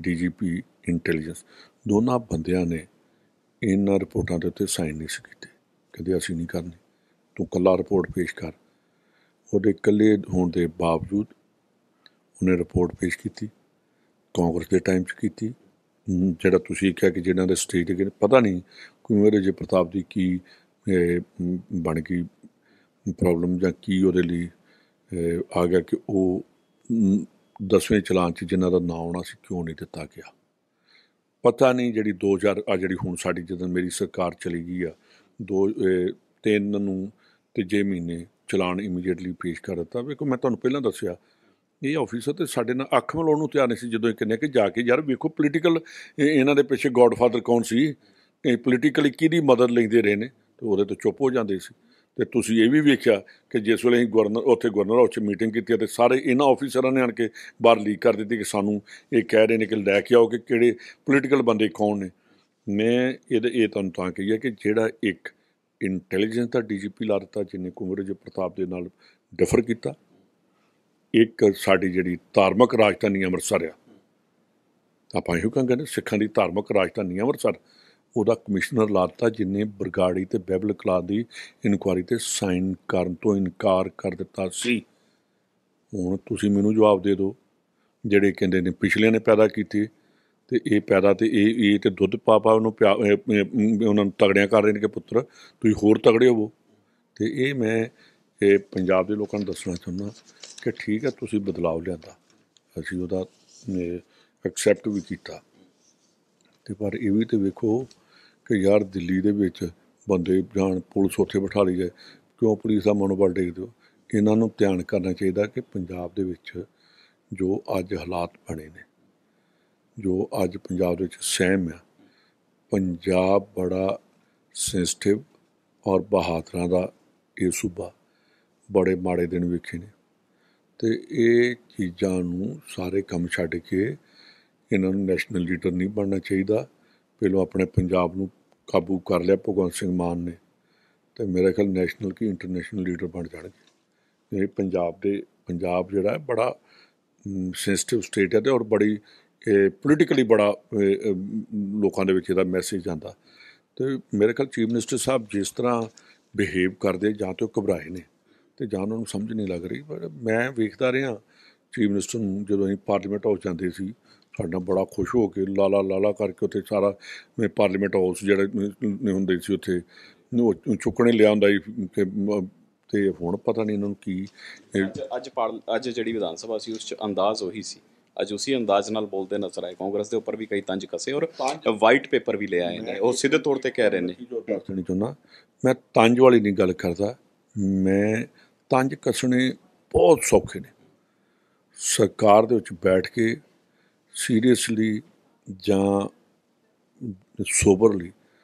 DGP ਇੰਟੈਲੀਜੈਂਸ, ਦੋਨਾਂ ਬੰਦਿਆਂ ਨੇ ਇਹਨਾਂ ਰਿਪੋਰਟਾਂ ਦੇ ਉੱਤੇ ਸਾਈਨ ਨਹੀਂ ਸੀ ਕੀਤੇ। ਕਹਿੰਦੇ ਅਸੀਂ ਨਹੀਂ ਕਰਨੀ, ਤੂੰ ਇਕੱਲਾ ਰਿਪੋਰਟ ਪੇਸ਼ ਕਰ। ਉਹਦੇ ਇਕੱਲੇ ਹੋਣ ਦੇ ਬਾਵਜੂਦ ਉਹਨੇ ਰਿਪੋਰਟ ਪੇਸ਼ ਕੀਤੀ, ਕਾਂਗਰਸ ਦੇ ਟਾਈਮ 'ਚ ਕੀਤੀ। ਜਿਹੜਾ ਤੁਸੀਂ ਕਿਹਾ ਕਿ ਜਿਹਨਾਂ ਦੇ ਸਟੇਜ ਅੱਗੇ ਪਤਾ ਨਹੀਂ ਕੁੰਵਰ ਵਿਜੇ ਪ੍ਰਤਾਪ ਦੀ ਕੀ ਬਣ ਗਈ ਪ੍ਰੋਬਲਮ ਜਾਂ ਕੀ ਉਹਦੇ ਲਈ ਆ ਗਿਆ ਕਿ ਉਹ 10ਵੇਂ ਚਲਾਨ 'ਚ ਜਿਨ੍ਹਾਂ ਦਾ ਨਾਂ ਆਉਣਾ ਸੀ ਕਿਉਂ ਨਹੀਂ ਦਿੱਤਾ ਗਿਆ। ਪਤਾ ਨਹੀਂ ਜਿਹੜੀ 2000 ਆ ਜਿਹੜੀ ਹੁਣ ਸਾਡੀ ਜਦੋਂ ਮੇਰੀ ਸਰਕਾਰ ਚਲੀ ਗਈ ਆ 3 ਨੂੰ ਤੀਜੇ ਮਹੀਨੇ ਚਲਾਨ ਇਮੀਡੀਏਟਲੀ ਪੇਸ਼ ਕਰ ਦਿੱਤਾ। ਵੇਖੋ ਮੈਂ ਤੁਹਾਨੂੰ ਪਹਿਲਾਂ ਦੱਸਿਆ ਇਹ ਆਫਿਸਰ ਤੇ ਸਾਡੇ ਨਾਲ ਅੱਖ ਮਿਲਾਉਣ ਨੂੰ ਤਿਆਰ ਨਹੀਂ ਸੀ ਜਦੋਂ ਇਹ ਕਹਿੰਦੇ ਕਿ ਜਾ ਕੇ ਯਾਰ ਵੇਖੋ ਪੋਲੀਟੀਕਲ ਇਹਨਾਂ ਦੇ ਪਿੱਛੇ ਗੋਡਫਾਦਰ ਕੌਣ ਸੀ, ਪੋਲੀਟੀਕਲੀ ਕਿਹਦੀ ਮਦਦ ਲੈਂਦੇ ਰਹੇ ਨੇ, ਤੇ ਉਹਦੇ ਤੋਂ ਚੁੱਪ ਹੋ ਜਾਂਦੇ ਸੀ। ਤੇ ਤੁਸੀਂ ਇਹ ਵੀ ਵੇਖਿਆ ਕਿ ਜਿਸ ਵੇਲੇ ਅਸੀਂ ਗਵਰਨਰ ਹਾਊਸ 'ਚ ਮੀਟਿੰਗ ਕੀਤੀ ਤੇ ਸਾਰੇ ਇਹਨਾਂ ਆਫਿਸਰਾਂ ਨੇ ਆਣ ਕੇ ਬਾਹਰ ਲੀਕ ਕਰ ਦਿੱਤੀ ਕਿ ਸਾਨੂੰ ਇਹ ਕਹਿ ਰਹੇ ਨੇ ਕਿ ਲੈ ਕੇ ਆਓ ਕਿ ਕਿਹੜੇ ਪੋਲੀਟੀਕਲ ਬੰਦੇ ਕੌਣ ਨੇ। ਮੈਂ ਇਹ ਤੁਹਾਨੂੰ ਤਾਂ ਕਹੀ ਹੈ ਕਿ ਜਿਹੜਾ ਇੱਕ ਇੰਟੈਲੀਜੈਂਸ ਦਾ DGP ਲਾ ਦਿੱਤਾ ਜਿਹਨੇ ਕੁੰਵਰ ਵਿਜੇ ਪ੍ਰਤਾਪ ਦੇ ਨਾਲ ਡਿਫਰ ਕੀਤਾ, ਇੱਕ ਸਾਡੀ ਜਿਹੜੀ ਧਾਰਮਿਕ ਰਾਜਧਾਨੀ ਅੰਮ੍ਰਿਤਸਰ ਆ, ਆਪਾਂ ਇਹੋ ਕਹਿੰਦੇ ਨੇ ਸਿੱਖਾਂ ਦੀ ਧਾਰਮਿਕ ਰਾਜਧਾਨੀ ਅੰਮ੍ਰਿਤਸਰ, ਉਹਦਾ ਕਮਿਸ਼ਨਰ ਲਾ ਦਿੱਤਾ ਜਿਹਨੇ ਬਰਗਾੜੀ ਤੇ ਬਾਈਬਲ ਕਲਾਸ ਦੀ ਇਨਕੁਆਇਰੀ ਤੇ ਸਾਈਨ ਕਰਨ ਤੋਂ ਇਨਕਾਰ ਕਰ ਦਿੱਤਾ ਸੀ। ਹੁਣ ਤੁਸੀਂ ਮੈਨੂੰ ਜਵਾਬ ਦੇ ਦਿਓ, ਜਿਹੜੇ ਕਹਿੰਦੇ ਨੇ ਪਿਛਲਿਆਂ ਨੇ ਪੈਦਾ ਕੀਤੀ ਤੇ ਇਹ ਪੈਦਾ ਤੇ ਇਹ ਤੇ ਦੁੱਧ ਪਾ ਉਹਨੂੰ ਉਹਨਾਂ ਨੂੰ ਤਗੜਿਆਂ ਕਰ ਰਹੇ ਨੇ ਕਿ ਪੁੱਤਰ ਤੁਸੀਂ ਹੋਰ ਤਗੜੇ ਹੋਵੋ। ਤੇ ਇਹ ਮੈਂ ਪੰਜਾਬ ਦੇ ਲੋਕਾਂ ਨੂੰ ਦੱਸਣਾ ਚਾਹੁੰਦਾ ਕਿ ਠੀਕ ਹੈ ਤੁਸੀਂ ਬਦਲਾਅ ਲਿਆਂਦਾ, ਅਸੀਂ ਉਹਦਾ ਐਕਸੈਪਟ ਵੀ ਕੀਤਾ, ਤੇ ਪਰ ਇਹ ਵੀ ਤਾਂ ਵੇਖੋ ਕਿ ਯਾਰ ਦਿੱਲੀ ਦੇ ਵਿੱਚ ਬੰਦੇ ਜਾਣ, ਪੁਲਿਸ ਉੱਥੇ ਬਿਠਾ ਲਈ ਜਾਏ, ਕਿਉਂ ਪੁਲਿਸ ਦਾ ਮਨੋਬਲ ਡੇਗਦੇ ਹੋ। ਇਹਨਾਂ ਨੂੰ ਧਿਆਨ ਕਰਨਾ ਚਾਹੀਦਾ ਕਿ ਪੰਜਾਬ ਦੇ ਵਿੱਚ ਜੋ ਅੱਜ ਹਾਲਾਤ ਬਣੇ ਨੇ, ਜੋ ਅੱਜ ਪੰਜਾਬ ਦੇ ਵਿੱਚ ਸਹਿਮ ਆ, ਪੰਜਾਬ ਬੜਾ ਸੈਂਸਿਟਿਵ ਔਰ ਬਹਾਦਰਾਂ ਦਾ ਇਹ ਸੂਬਾ, ਬੜੇ ਮਾੜੇ ਦਿਨ ਵੇਖੇ ਨੇ। ਤੇ ਇਹ ਚੀਜ਼ਾਂ ਨੂੰ ਸਾਰੇ ਕੰਮ ਛੱਡ ਕੇ ਇਹਨਾਂ ਨੂੰ ਨੈਸ਼ਨਲ ਲੀਡਰ ਨਹੀਂ ਬਣਨਾ ਚਾਹੀਦਾ। ਪਹਿਲਾਂ ਆਪਣੇ ਪੰਜਾਬ ਨੂੰ ਕਾਬੂ ਕਰ ਲਿਆ ਭਗਵੰਤ ਸਿੰਘ ਮਾਨ ਨੇ, ਤੇ ਮੇਰਾ ਖਿਆਲ ਨੈਸ਼ਨਲ ਕੀ ਇੰਟਰਨੈਸ਼ਨਲ ਲੀਡਰ ਬਣ ਜਾਣਗੇ। ਇਹ ਪੰਜਾਬ ਜਿਹੜਾ ਬੜਾ ਸੈਂਸਿਟਿਵ ਸਟੇਟ ਹੈ ਤੇ ਔਰ ਬੜੀ ਪੋਲੀਟੀਕਲੀ ਬੜਾ ਲੋਕਾਂ ਦੇ ਵਿੱਚ ਇਹਦਾ ਮੈਸੇਜ ਆਉਂਦਾ। ਤੇ ਮੇਰੇ ਖਿਆਲ ਚੀਫ ਮਿਨਿਸਟਰ ਸਾਹਿਬ ਜਿਸ ਤਰ੍ਹਾਂ ਬਿਹੇਵ ਕਰਦੇ, ਜਾਂ ਤਾਂ ਉਹ ਘਬਰਾਏ ਨੇ ਤੇ ਜਾਂ ਉਹਨਾਂ ਨੂੰ ਸਮਝ ਨਹੀਂ ਲੱਗ ਰਹੀ। ਪਰ ਮੈਂ ਵੇਖਦਾ ਰਿਹਾ ਚੀਫ ਮਿਨਿਸਟਰ ਨੂੰ, ਜਦੋਂ ਅਸੀਂ ਪਾਰਲੀਮੈਂਟ ਹਾਊਸ ਜਾਂਦੇ ਸੀ ਸਾਡੇ ਨਾਲ ਬੜਾ ਖੁਸ਼ ਹੋ ਕੇ ਲਾਲਾ ਕਰਕੇ ਉੱਥੇ ਸਾਰਾ ਪਾਰਲੀਮੈਂਟ ਹਾਊਸ ਜਿਹੜੇ ਹੁੰਦੇ ਸੀ ਉੱਥੇ ਚੁੱਕਣੇ ਲਿਆ ਹੁੰਦਾ ਸੀ ਕਿ, ਤੇ ਹੁਣ ਪਤਾ ਨਹੀਂ ਇਹਨਾਂ ਨੂੰ ਕੀ। ਅੱਜ ਜਿਹੜੀ ਵਿਧਾਨ ਸਭਾ ਸੀ ਉਸ 'ਚ ਅੰਦਾਜ਼ ਉਹੀ ਸੀ, ਅੱਜ ਉਸੇ ਅੰਦਾਜ਼ ਨਾਲ ਬੋਲਦੇ ਨਜ਼ਰ ਆਏ। ਕਾਂਗਰਸ ਦੇ ਉੱਪਰ ਵੀ ਕਈ ਤੰਜ ਕਸੇ ਔਰ ਵਾਈਟ ਪੇਪਰ ਵੀ ਲੈ ਆਏ ਨੇ, ਉਹ ਸਿੱਧੇ ਤੌਰ 'ਤੇ ਕਹਿ ਰਹੇ ਨੇ। ਦੱਸਣਾ ਨਹੀਂ ਚਾਹੁੰਦਾ ਮੈਂ, ਤੰਜ ਵਾਲੀ ਨਹੀਂ ਗੱਲ ਕਰਦਾ ਮੈਂ, ਤੰਜ ਕੱਸਣੇ ਬਹੁਤ ਸੌਖੇ ਨੇ। ਸਰਕਾਰ ਦੇ ਵਿੱਚ ਬੈਠ ਕੇ ਸੀਰੀਅਸਲੀ ਜਾਂ ਸੋਬਰਲੀ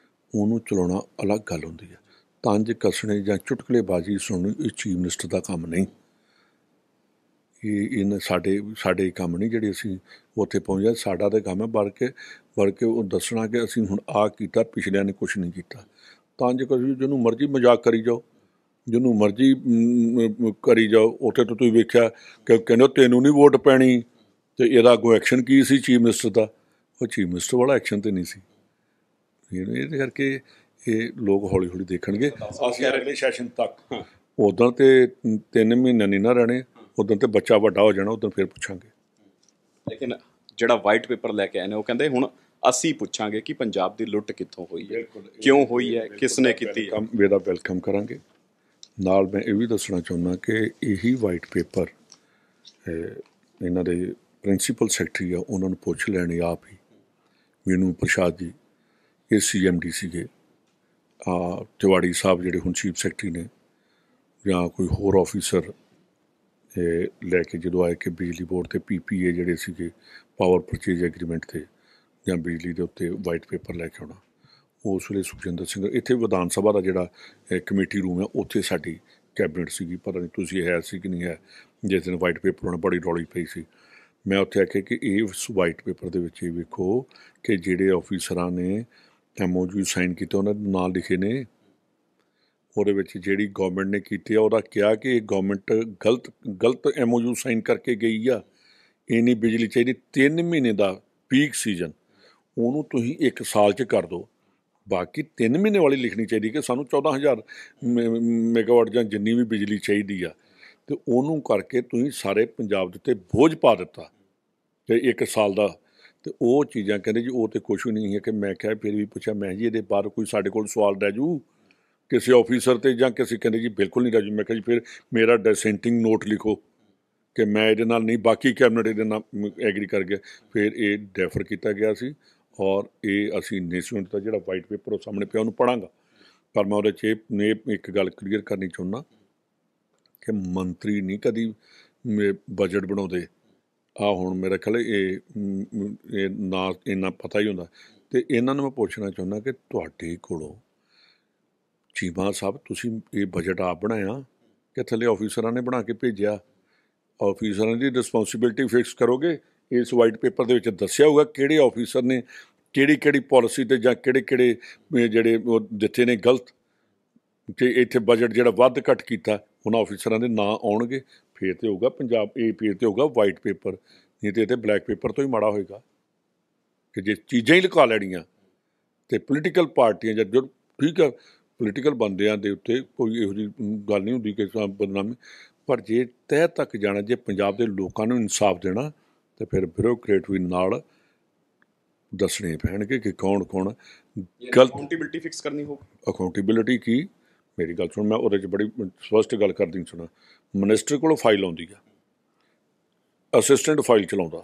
ਉਹਨੂੰ ਚਲਾਉਣਾ ਅਲੱਗ ਗੱਲ ਹੁੰਦੀ ਹੈ। ਤੰਜ ਕੱਸਣੇ ਜਾਂ ਚੁਟਕਲੇਬਾਜ਼ੀ ਸੁਣਨੀ ਇਹ ਚੀਫ ਮਿਨਿਸਟਰ ਦਾ ਕੰਮ ਨਹੀਂ। ਇਹ ਸਾਡੇ ਕੰਮ ਨਹੀਂ ਜਿਹੜੇ ਅਸੀਂ ਉੱਥੇ ਪਹੁੰਚੇ। ਸਾਡਾ ਤਾਂ ਕੰਮ ਹੈ ਵੜ ਕੇ ਉਹ ਦੱਸਣਾ ਕਿ ਅਸੀਂ ਹੁਣ ਆਹ ਕੀਤਾ, ਪਿਛਲਿਆਂ ਨੇ ਕੁਛ ਨਹੀਂ ਕੀਤਾ। ਤੰਜ ਕੱਸੀ ਜਿਹਨੂੰ ਮਰਜ਼ੀ ਮਜ਼ਾਕ ਕਰੀ ਜਾਓ, ਜਿਹਨੂੰ ਮਰਜ਼ੀ ਕਰੀ ਜਾਓ। ਉੱਥੇ ਤੋਂ ਤੁਸੀਂ ਵੇਖਿਆ ਕਿ ਕਹਿੰਦੇ ਤੈਨੂੰ ਨਹੀਂ ਵੋਟ ਪੈਣੀ, ਤੇ ਇਹਦਾ ਅੱਗੋਂ ਐਕਸ਼ਨ ਕੀ ਸੀ ਚੀਫ ਮਿਨਿਸਟਰ ਦਾ? ਉਹ ਚੀਫ ਮਿਨਿਸਟਰ ਵਾਲਾ ਐਕਸ਼ਨ ਤਾਂ ਨਹੀਂ ਸੀ। ਇਹਦੇ ਕਰਕੇ ਇਹ ਲੋਕ ਹੌਲੀ ਹੌਲੀ ਦੇਖਣਗੇ ਅਗਲੇ ਸੈਸ਼ਨ ਤੱਕ। ਉਦੋਂ ਤੇ 3 ਮਹੀਨੇ ਨਹੀਂ ਨਾ ਰਹਿਣੇ, ਉਦੋਂ ਤੇ ਬੱਚਾ ਵੱਡਾ ਹੋ ਜਾਣਾ, ਉਦੋਂ ਫਿਰ ਪੁੱਛਾਂਗੇ। ਲੇਕਿਨ ਜਿਹੜਾ ਵਾਈਟ ਪੇਪਰ ਲੈ ਕੇ ਆਏ ਨੇ ਉਹ ਕਹਿੰਦੇ ਹੁਣ ਅਸੀਂ ਪੁੱਛਾਂਗੇ ਕਿ ਪੰਜਾਬ ਦੀ ਲੁੱਟ ਕਿੱਥੋਂ ਹੋਈ ਹੈ, ਕਿਉਂ ਹੋਈ ਹੈ, ਕਿਸ ਨੇ ਕੀਤੀ ਹੈ। ਇਹਦਾ ਵੈਲਕਮ ਕਰਾਂਗੇ। ਨਾਲ ਮੈਂ ਇਹ ਵੀ ਦੱਸਣਾ ਚਾਹੁੰਦਾ ਕਿ ਇਹੀ ਵਾਈਟ ਪੇਪਰ ਇਹਨਾਂ ਦੇ ਪ੍ਰਿੰਸੀਪਲ ਸੈਕਟਰੀ ਆ ਉਹਨਾਂ ਨੂੰ ਪੁੱਛ ਲੈਣੇ ਆਪ ਹੀ। ਮੀਨੂ ਪ੍ਰਸ਼ਾਦ ਜੀ ਇਹ CMD ਸੀਗੇ, ਤਿਵਾੜੀ ਸਾਹਿਬ ਜਿਹੜੇ ਹੁਣ ਚੀਫ ਸੈਕਟਰੀ ਨੇ, ਜਾਂ ਕੋਈ ਹੋਰ ਆਫਿਸਰ ਲੈ ਕੇ ਜਦੋਂ ਆਏ ਕਿ ਬਿਜਲੀ ਬੋਰਡ ਤੇ PPA ਜਿਹੜੇ ਸੀਗੇ ਪਾਵਰ ਪਰਚੇਜ ਐਗਰੀਮੈਂਟ 'ਤੇ ਜਾਂ ਬਿਜਲੀ ਦੇ ਉੱਤੇ ਵਾਈਟ ਪੇਪਰ ਲੈ ਕੇ ਆਉਣਾ। ਉਸ ਵੇਲੇ ਸੁਖਜਿੰਦਰ ਸਿੰਘ ਇੱਥੇ ਵਿਧਾਨ ਸਭਾ ਦਾ ਜਿਹੜਾ ਕਮੇਟੀ ਰੂਮ ਹੈ ਉੱਥੇ ਸਾਡੀ ਕੈਬਨਿਟ ਸੀਗੀ, ਪਤਾ ਨਹੀਂ ਤੁਸੀਂ ਹੈ ਸੀ ਕਿ ਨਹੀਂ ਹੈ, ਜਿਸ ਦਿਨ ਵਾਈਟ ਪੇਪਰ ਹੋਣਾ ਬੜੀ ਰੌਲੀ ਪਈ ਸੀ। मैं उत्थे आख्या कि इस वाइट पेपर दे विच वेखो कि जिहड़े ऑफिसरां ने MOU साइन कीते उन्हां दे नाम लिखे ने, ਉਹਦੇ ਵਿੱਚ ਜਿਹੜੀ ਗੌਰਮੈਂਟ ਨੇ ਕੀਤੀ ਆ ਉਹਦਾ ਕਿਹਾ ਕਿ ਇਹ ਗੌਰਮੈਂਟ ਗਲਤ MOU ਸਾਈਨ ਕਰਕੇ ਗਈ ਆ। ਇੰਨੀ ਬਿਜਲੀ ਚਾਹੀਦੀ 3 ਮਹੀਨੇ ਦਾ ਪੀਕ ਸੀਜ਼ਨ, ਉਹਨੂੰ ਤੁਸੀਂ 1 ਸਾਲ 'ਚ ਕਰ ਦਿਓ। ਬਾਕੀ 3 ਮਹੀਨੇ ਵਾਲੀ ਲਿਖਣੀ ਚਾਹੀਦੀ ਕਿ ਸਾਨੂੰ 14,000 ਮੈਗਾਵਾਟ ਜਾਂ ਜਿੰਨੀ ਵੀ ਬਿਜਲੀ ਚਾਹੀਦੀ ਆ, ਅਤੇ ਉਹਨੂੰ ਕਰਕੇ ਤੁਸੀਂ ਸਾਰੇ ਪੰਜਾਬ ਦੇ ਉੱਤੇ ਬੋਝ ਪਾ ਦਿੱਤਾ ਤੇ 1 ਸਾਲ ਦਾ। ਅਤੇ ਉਹ ਚੀਜ਼ਾਂ ਕਹਿੰਦੇ ਜੀ ਉਹ ਤਾਂ ਕੁਛ ਵੀ ਨਹੀਂ ਹੈ। ਕਿ ਮੈਂ ਕਿਹਾ ਫਿਰ ਵੀ ਪੁੱਛਿਆ, ਮੈਂ ਜੀ ਇਹਦੇ ਬਾਅਦ ਕੋਈ ਸਾਡੇ ਕੋਲ ਸਵਾਲ ਰਹਿ ਜੂ ਕਿਸੇ ਆਫਿਸਰ 'ਤੇ ਜਾਂ ਕਿਸੇ, ਕਹਿੰਦੇ ਜੀ ਬਿਲਕੁਲ ਨਹੀਂ ਰਹਿ ਜੂ। ਮੈਂ ਕਿਹਾ ਜੀ ਫਿਰ ਮੇਰਾ ਡਿਸੈਂਟਿੰਗ ਨੋਟ ਲਿਖੋ ਕਿ ਮੈਂ ਇਹਦੇ ਨਾਲ ਨਹੀਂ, ਬਾਕੀ ਕੈਬਨਿਟ ਇਹਦੇ ਨਾਲ ਐਗਰੀ ਕਰ ਗਿਆ। ਫਿਰ ਇਹ ਡੈਫਰ ਕੀਤਾ ਗਿਆ ਸੀ ਔਰ ਇਹ ਅਸੀਂ ਨੇਸ਼ਨਲ ਦਾ ਜਿਹੜਾ ਵਾਈਟ ਪੇਪਰ ਉਹ ਸਾਹਮਣੇ ਪਿਆ ਉਹਨੂੰ ਪੜ੍ਹਾਂਗਾ। ਪਰ ਮੈਂ ਉਹਦੇ 'ਚ ਇਹ ਇੱਕ ਗੱਲ ਕਲੀਅਰ ਕਰਨੀ ਚਾਹੁੰਦਾ ਕਿ ਮੰਤਰੀ ਨਹੀਂ ਕਦੀ ਬਜਟ ਬਣਾਉਂਦੇ। ਆਹ ਹੁਣ ਮੇਰਾ ਖਿਆਲ ਇਹ ਨਾ ਇੰਨਾ ਪਤਾ ਹੀ ਹੁੰਦਾ। ਅਤੇ ਇਹਨਾਂ ਨੂੰ ਮੈਂ ਪੁੱਛਣਾ ਚਾਹੁੰਦਾ ਕਿ ਤੁਹਾਡੇ ਕੋਲੋਂ ਚੀਮਾ ਸਾਹਿਬ ਤੁਸੀਂ ਇਹ ਬਜਟ ਆਪ ਬਣਾਇਆ ਕਿ ਥੱਲੇ ਆਫਿਸਰਾਂ ਨੇ ਬਣਾ ਕੇ ਭੇਜਿਆ? ਆਫਿਸਰਾਂ ਦੀ ਰਿਸਪੋਂਸੀਬਿਲਿਟੀ ਫਿਕਸ ਕਰੋਗੇ। ਇਸ ਵਾਈਟ ਪੇਪਰ ਦੇ ਵਿੱਚ ਦੱਸਿਆ ਹੋਊਗਾ ਕਿਹੜੇ ਆਫਿਸਰ ਨੇ ਕਿਹੜੀ ਪਾਲਿਸੀ 'ਤੇ ਜਾਂ ਕਿਹੜੇ ਜਿਹੜੇ ਉਹ ਦਿੱਤੇ ਨੇ ਗਲਤ, ਕਿ ਇੱਥੇ ਬਜਟ ਜਿਹੜਾ ਵੱਧ ਘੱਟ ਕੀਤਾ ਉਹਨਾਂ ਆਫਿਸਰਾਂ ਦੇ ਨਾਂ ਆਉਣਗੇ। ਫਿਰ ਤਾਂ ਹੋਊਗਾ ਪੰਜਾਬ, ਇਹ ਫਿਰ ਤਾਂ ਹੋਊਗਾ ਵਾਈਟ ਪੇਪਰ, ਨਹੀਂ ਤਾਂ ਇਹ ਤਾਂ ਬਲੈਕ ਪੇਪਰ ਤੋਂ ਹੀ ਮਾੜਾ ਹੋਏਗਾ। ਕਿ ਜੇ ਚੀਜ਼ਾਂ ਹੀ ਲੁਕਾ ਲੈਣੀਆਂ ਅਤੇ ਪੋਲੀਟੀਕਲ ਪਾਰਟੀਆਂ ਜਾਂ ਜੋ ਠੀਕ ਆ ਪੋਲੀਟੀਕਲ ਬੰਦਿਆਂ ਦੇ ਉੱਤੇ ਕੋਈ ਇਹੋ ਜਿਹੀ ਗੱਲ ਨਹੀਂ ਹੁੰਦੀ ਕਿ ਬਦਨਾਮੀ, ਪਰ ਜੇ ਤਹਿ ਤੱਕ ਜਾਣਾ, ਜੇ ਪੰਜਾਬ ਦੇ ਲੋਕਾਂ ਨੂੰ ਇਨਸਾਫ ਦੇਣਾ ਤਾਂ ਫਿਰ ਬਿਊਰੋਕਰੇਟ ਵੀ ਨਾਲ ਦੱਸਣੇ ਪੈਣਗੇ ਕਿ ਕੌਣ ਗਲਤ। ਅਕਾਊਂਟੇਬਿਲਟੀ ਫਿਕਸ ਕਰਨੀ ਹੋਊ। ਅਕਾਊਂਟੇਬਿਲਟੀ ਕੀ, ਮੇਰੀ ਗੱਲ ਸੁਣ, ਮੈਂ ਉਹਦੇ 'ਚ ਬੜੀ ਸਪਸ਼ਟ ਗੱਲ ਕਰਦੀ ਸੁਣਾ। ਮਨਿਸਟਰ ਕੋਲੋਂ ਫਾਈਲ ਆਉਂਦੀ ਆ, ਅਸਿਸਟੈਂਟ ਫਾਈਲ ਚਲਾਉਂਦਾ,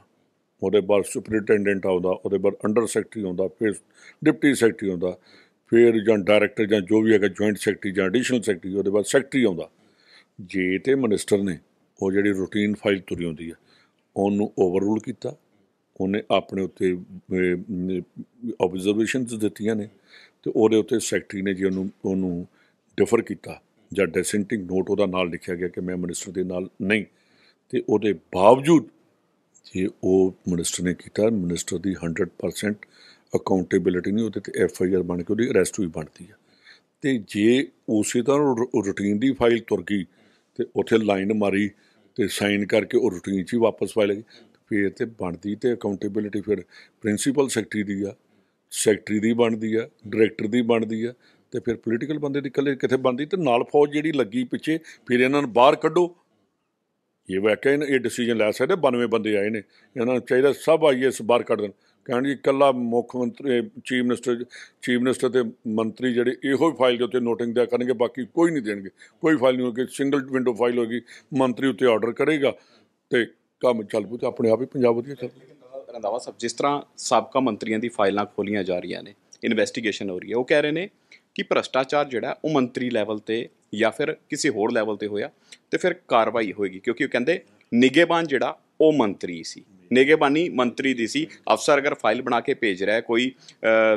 ਉਹਦੇ ਬਾਅਦ ਸੁਪਰਿੰਟੈਂਡੈਂਟ ਆਉਂਦਾ, ਉਹਦੇ ਬਾਅਦ ਅੰਡਰ ਸੈਕਟਰੀ ਆਉਂਦਾ, ਫਿਰ ਡਿਪਟੀ ਸੈਕਟਰੀ ਆਉਂਦਾ, ਫਿਰ ਜਾਂ ਡਾਇਰੈਕਟਰ ਜਾਂ ਜੋ ਵੀ ਹੈਗਾ ਜੁਆਇੰਟ ਸੈਕਟਰੀ ਜਾਂ ਐਡੀਸ਼ਨਲ ਸੈਕਟਰੀ, ਉਹਦੇ ਬਾਅਦ ਸੈਕਟਰੀ ਆਉਂਦਾ। ਜੇ ਤਾਂ ਮਨਿਸਟਰ ਨੇ ਉਹ ਜਿਹੜੀ ਰੂਟੀਨ ਫਾਈਲ ਤੁਰੀ ਆਉਂਦੀ ਆ ਉਹਨੂੰ ਓਵਰ ਰੂਲ ਕੀਤਾ, ਉਹਨੇ ਆਪਣੇ ਉੱਤੇ ਓਬਜ਼ਰਵੇਸ਼ਨਸ ਦਿੱਤੀਆਂ ਨੇ, ਅਤੇ ਉਹਦੇ ਉੱਤੇ ਸੈਕਟਰੀ ਨੇ ਜੇ ਉਹਨੂੰ ਡਿਫਰ ਕੀਤਾ ਜਾਂ ਡਿਸੈਂਟਿੰਗ ਨੋਟ ਉਹਦਾ ਨਾਲ ਲਿਖਿਆ ਗਿਆ ਕਿ ਮੈਂ ਮਨਿਸਟਰ ਦੇ ਨਾਲ ਨਹੀਂ, ਅਤੇ ਉਹਦੇ ਬਾਵਜੂਦ ਜੇ ਉਹ ਮਨਿਸਟਰ ਨੇ ਕੀਤਾ, ਮਨਿਸਟਰ ਦੀ 100% ਅਕਾਊਂਟੇਬਿਲਿਟੀ ਨਹੀਂ, ਉਹਦੇ 'ਤੇ FIR ਬਣ ਕੇ ਉਹਦੀ ਅਰੈਸਟ ਵੀ ਬਣਦੀ ਆ। ਅਤੇ ਜੇ ਉਸੇ ਤਰ੍ਹਾਂ ਰੂਟੀਨ ਦੀ ਫਾਈਲ ਤੁਰ ਗਈ ਅਤੇ ਉੱਥੇ ਲਾਈਨ ਮਾਰੀ ਅਤੇ ਸਾਈਨ ਕਰਕੇ ਉਹ ਰੂਟੀਨ 'ਚ ਹੀ ਵਾਪਸ ਫਾਈਲ ਗਈ, ਫਿਰ ਤਾਂ ਬਣਦੀ ਅਤੇ ਅਕਾਊਂਟੇਬਿਲਿਟੀ ਫਿਰ ਪ੍ਰਿੰਸੀਪਲ ਸੈਕਟਰੀ ਦੀ ਆ, ਸੈਕਟਰੀ ਦੀ ਬਣਦੀ ਆ, ਡਾਇਰੈਕਟਰ ਦੀ ਬਣਦੀ ਆ, ਅਤੇ ਫਿਰ ਪੋਲੀਟੀਕਲ ਬੰਦੇ ਦੀ ਇਕੱਲੇ ਕਿੱਥੇ ਬਣਦੀ। ਅਤੇ ਨਾਲ ਫੌਜ ਜਿਹੜੀ ਲੱਗੀ ਪਿੱਛੇ, ਫਿਰ ਇਹਨਾਂ ਨੂੰ ਬਾਹਰ ਕੱਢੋ। ਇਹ ਵਾਕਿਆ ਇਹ ਡਿਸੀਜਨ ਲੈ ਸਕਦੇ 92 ਬੰਦੇ ਆਏ ਨੇ, ਇਹਨਾਂ ਨੂੰ ਚਾਹੀਦਾ ਸਭ IAS ਬਾਹਰ ਕੱਢ ਦੇਣ। ਕਹਿਣ ਜੀ ਇਕੱਲਾ ਮੁੱਖ ਮੰਤਰੀ, ਚੀਫ ਮਿਨਿਸਟਰ ਅਤੇ ਮੰਤਰੀ ਜਿਹੜੇ ਇਹੋ ਹੀ ਫਾਈਲ ਦੇ ਉੱਤੇ ਨੋਟਿੰਗ ਦਿਆ ਕਰਨਗੇ, ਬਾਕੀ ਕੋਈ ਨਹੀਂ ਦੇਣਗੇ। ਕੋਈ ਫਾਈਲ ਨਹੀਂ ਹੋਏਗੀ, ਸਿੰਗਲ ਵਿੰਡੋ ਫਾਈਲ ਹੋਏਗੀ, ਮੰਤਰੀ ਉੱਤੇ ਆਰਡਰ ਕਰੇਗਾ ਅਤੇ ਕੰਮ ਚੱਲ ਪਊ ਅਤੇ ਆਪਣੇ ਆਪ ਹੀ ਪੰਜਾਬ ਵਧੀਆ ਚੱਲ। ਰੰਧਾਵਾ ਸਾਹਿਬ, ਜਿਸ ਤਰ੍ਹਾਂ ਸਾਬਕਾ ਮੰਤਰੀਆਂ ਦੀ ਫਾਈਲਾਂ ਖੋਲੀਆਂ ਜਾ ਰਹੀਆਂ ਨੇ, ਇਨਵੈਸਟੀਗੇਸ਼ਨ ਹੋ ਰਹੀ ਹੈ, ਉਹ ਕਹਿ ਰਹੇ ਨੇ ਕਿ ਭ੍ਰਸ਼ਟਾਚਾਰ ਜਿਹੜਾ ਉਹ ਮੰਤਰੀ ਲੈਵਲ 'ਤੇ ਜਾਂ ਫਿਰ ਕਿਸੇ ਹੋਰ ਲੈਵਲ 'ਤੇ ਹੋਇਆ ਅਤੇ ਫਿਰ ਕਾਰਵਾਈ ਹੋਏਗੀ, ਕਿਉਂਕਿ ਉਹ ਕਹਿੰਦੇ ਨਿਗੇਬਾਨ ਜਿਹੜਾ ਉਹ ਮੰਤਰੀ ਸੀ, ਨਿਗੇਬਾਨੀ ਮੰਤਰੀ ਦੀ ਸੀ। ਅਫਸਰ ਅਗਰ ਫਾਈਲ ਬਣਾ ਕੇ ਭੇਜ ਰਿਹਾ, ਕੋਈ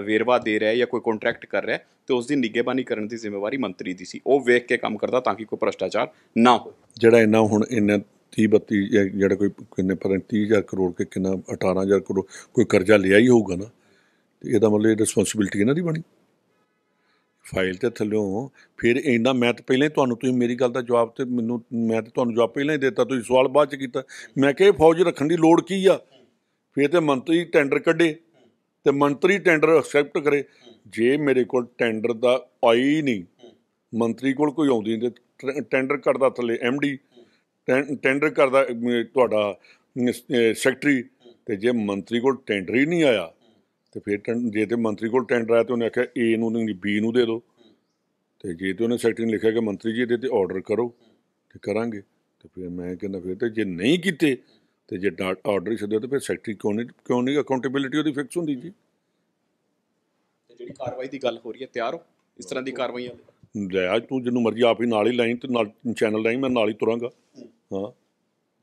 ਵੇਰਵਾ ਦੇ ਰਿਹਾ ਜਾਂ ਕੋਈ ਕੰਟਰੈਕਟ ਕਰ ਰਿਹਾ, ਅਤੇ ਉਸ ਦੀ ਨਿਗੇਬਾਨੀ ਕਰਨ ਦੀ ਜ਼ਿੰਮੇਵਾਰੀ ਮੰਤਰੀ ਦੀ ਸੀ। ਉਹ ਵੇਖ ਕੇ ਕੰਮ ਕਰਦਾ ਤਾਂ ਕਿ ਕੋਈ ਭ੍ਰਸ਼ਟਾਚਾਰ ਨਾ ਹੋ। ਜਿਹੜਾ ਇੰਨਾ ਹੁਣ ਇੰਨਾ 30-32 ਜਿਹੜਾ ਕੋਈ ਕਿੰਨੇ ਪਤਾ ਨਹੀਂ 30,000 ਕਰੋੜ ਕਿ ਕਿੰਨਾ 18,000 ਕਰੋੜ ਕੋਈ ਕਰਜ਼ਾ ਲਿਆ ਹੀ ਹੋਊਗਾ ਨਾ, ਅਤੇ ਇਹਦਾ ਮਤਲਬ ਇਹ ਰਿਸਪੋਂਸੀਬਿਲਿਟੀ ਇਹਨਾਂ ਦੀ ਬਣੀ ਫਾਈਲ 'ਤੇ ਥੱਲਿਓਂ। ਫਿਰ ਇੰਨਾ ਮੈਂ ਤਾਂ ਪਹਿਲਾਂ ਹੀ ਤੁਸੀਂ ਮੇਰੀ ਗੱਲ ਦਾ ਜਵਾਬ, ਅਤੇ ਮੈਂ ਤਾਂ ਤੁਹਾਨੂੰ ਜਵਾਬ ਪਹਿਲਾਂ ਹੀ ਦਿੱਤਾ, ਤੁਸੀਂ ਸਵਾਲ ਬਾਅਦ 'ਚ ਕੀਤਾ। ਮੈਂ ਕਿਹਾ ਫੌਜ ਰੱਖਣ ਦੀ ਲੋੜ ਕੀ ਆ? ਫਿਰ ਤਾਂ ਮੰਤਰੀ ਟੈਂਡਰ ਕੱਢੇ ਅਤੇ ਮੰਤਰੀ ਟੈਂਡਰ ਐਕਸੈਪਟ ਕਰੇ। ਜੇ ਮੇਰੇ ਕੋਲ ਟੈਂਡਰ ਦਾ ਆਈ ਨਹੀਂ, ਮੰਤਰੀ ਕੋਲ ਕੋਈ ਆਉਂਦੀ ਨਹੀਂ, ਅਤੇ ਟੈਂਡਰ ਕਰਦਾ ਥੱਲੇ MD, ਟੈਂਡਰ ਕਰਦਾ ਤੁਹਾਡਾ ਸੈਕਟਰੀ, ਅਤੇ ਜੇ ਮੰਤਰੀ ਕੋਲ ਟੈਂਡਰ ਹੀ ਨਹੀਂ ਆਇਆ ਅਤੇ ਫਿਰ ਜੇ ਤਾਂ ਮੰਤਰੀ ਕੋਲ ਟੈਂਡਰ ਆਇਆ ਤਾਂ ਉਹਨੇ ਆਖਿਆ A ਨੂੰ ਨਹੀਂ B ਨੂੰ ਦੇ ਦਿਓ, ਅਤੇ ਜੇ ਤਾਂ ਉਹਨੇ ਸੈਕਟਰੀ ਨੇ ਲਿਖਿਆ ਕਿ ਮੰਤਰੀ ਜੀ ਇਹਦੇ 'ਤੇ ਆਰਡਰ ਕਰੋ ਅਤੇ ਕਰਾਂਗੇ, ਅਤੇ ਫਿਰ ਮੈਂ ਕਹਿੰਦਾ ਫਿਰ ਤਾਂ ਜੇ ਨਹੀਂ ਕੀਤੇ ਅਤੇ ਜੇ ਆਰਡਰ ਹੀ ਛੱਡਿਆ ਤਾਂ ਫਿਰ ਸੈਕਟਰੀ ਕਿਉਂ ਨਹੀਂ ਅਕਾਊਂਟੇਬਿਲਿਟੀ ਉਹਦੀ ਫਿਕਸ ਹੁੰਦੀ ਜੀ। ਜਿਹੜੀ ਕਾਰਵਾਈ ਦੀ ਗੱਲ ਹੋ ਰਹੀ ਹੈ, ਤਿਆਰ ਹੋ ਇਸ ਤਰ੍ਹਾਂ ਦੀ ਕਾਰਵਾਈਆਂ? ਲੈ ਅੱਜ ਤੂੰ ਜਿਹਨੂੰ ਮਰਜ਼ੀ ਆਪ ਹੀ ਨਾਲ ਹੀ ਲਾਈ ਅਤੇ ਨਾਲ ਚੈਨਲ ਲਾਈ, ਮੈਂ ਨਾਲ ਹੀ ਤੁਰਾਂਗਾ। ਹਾਂ,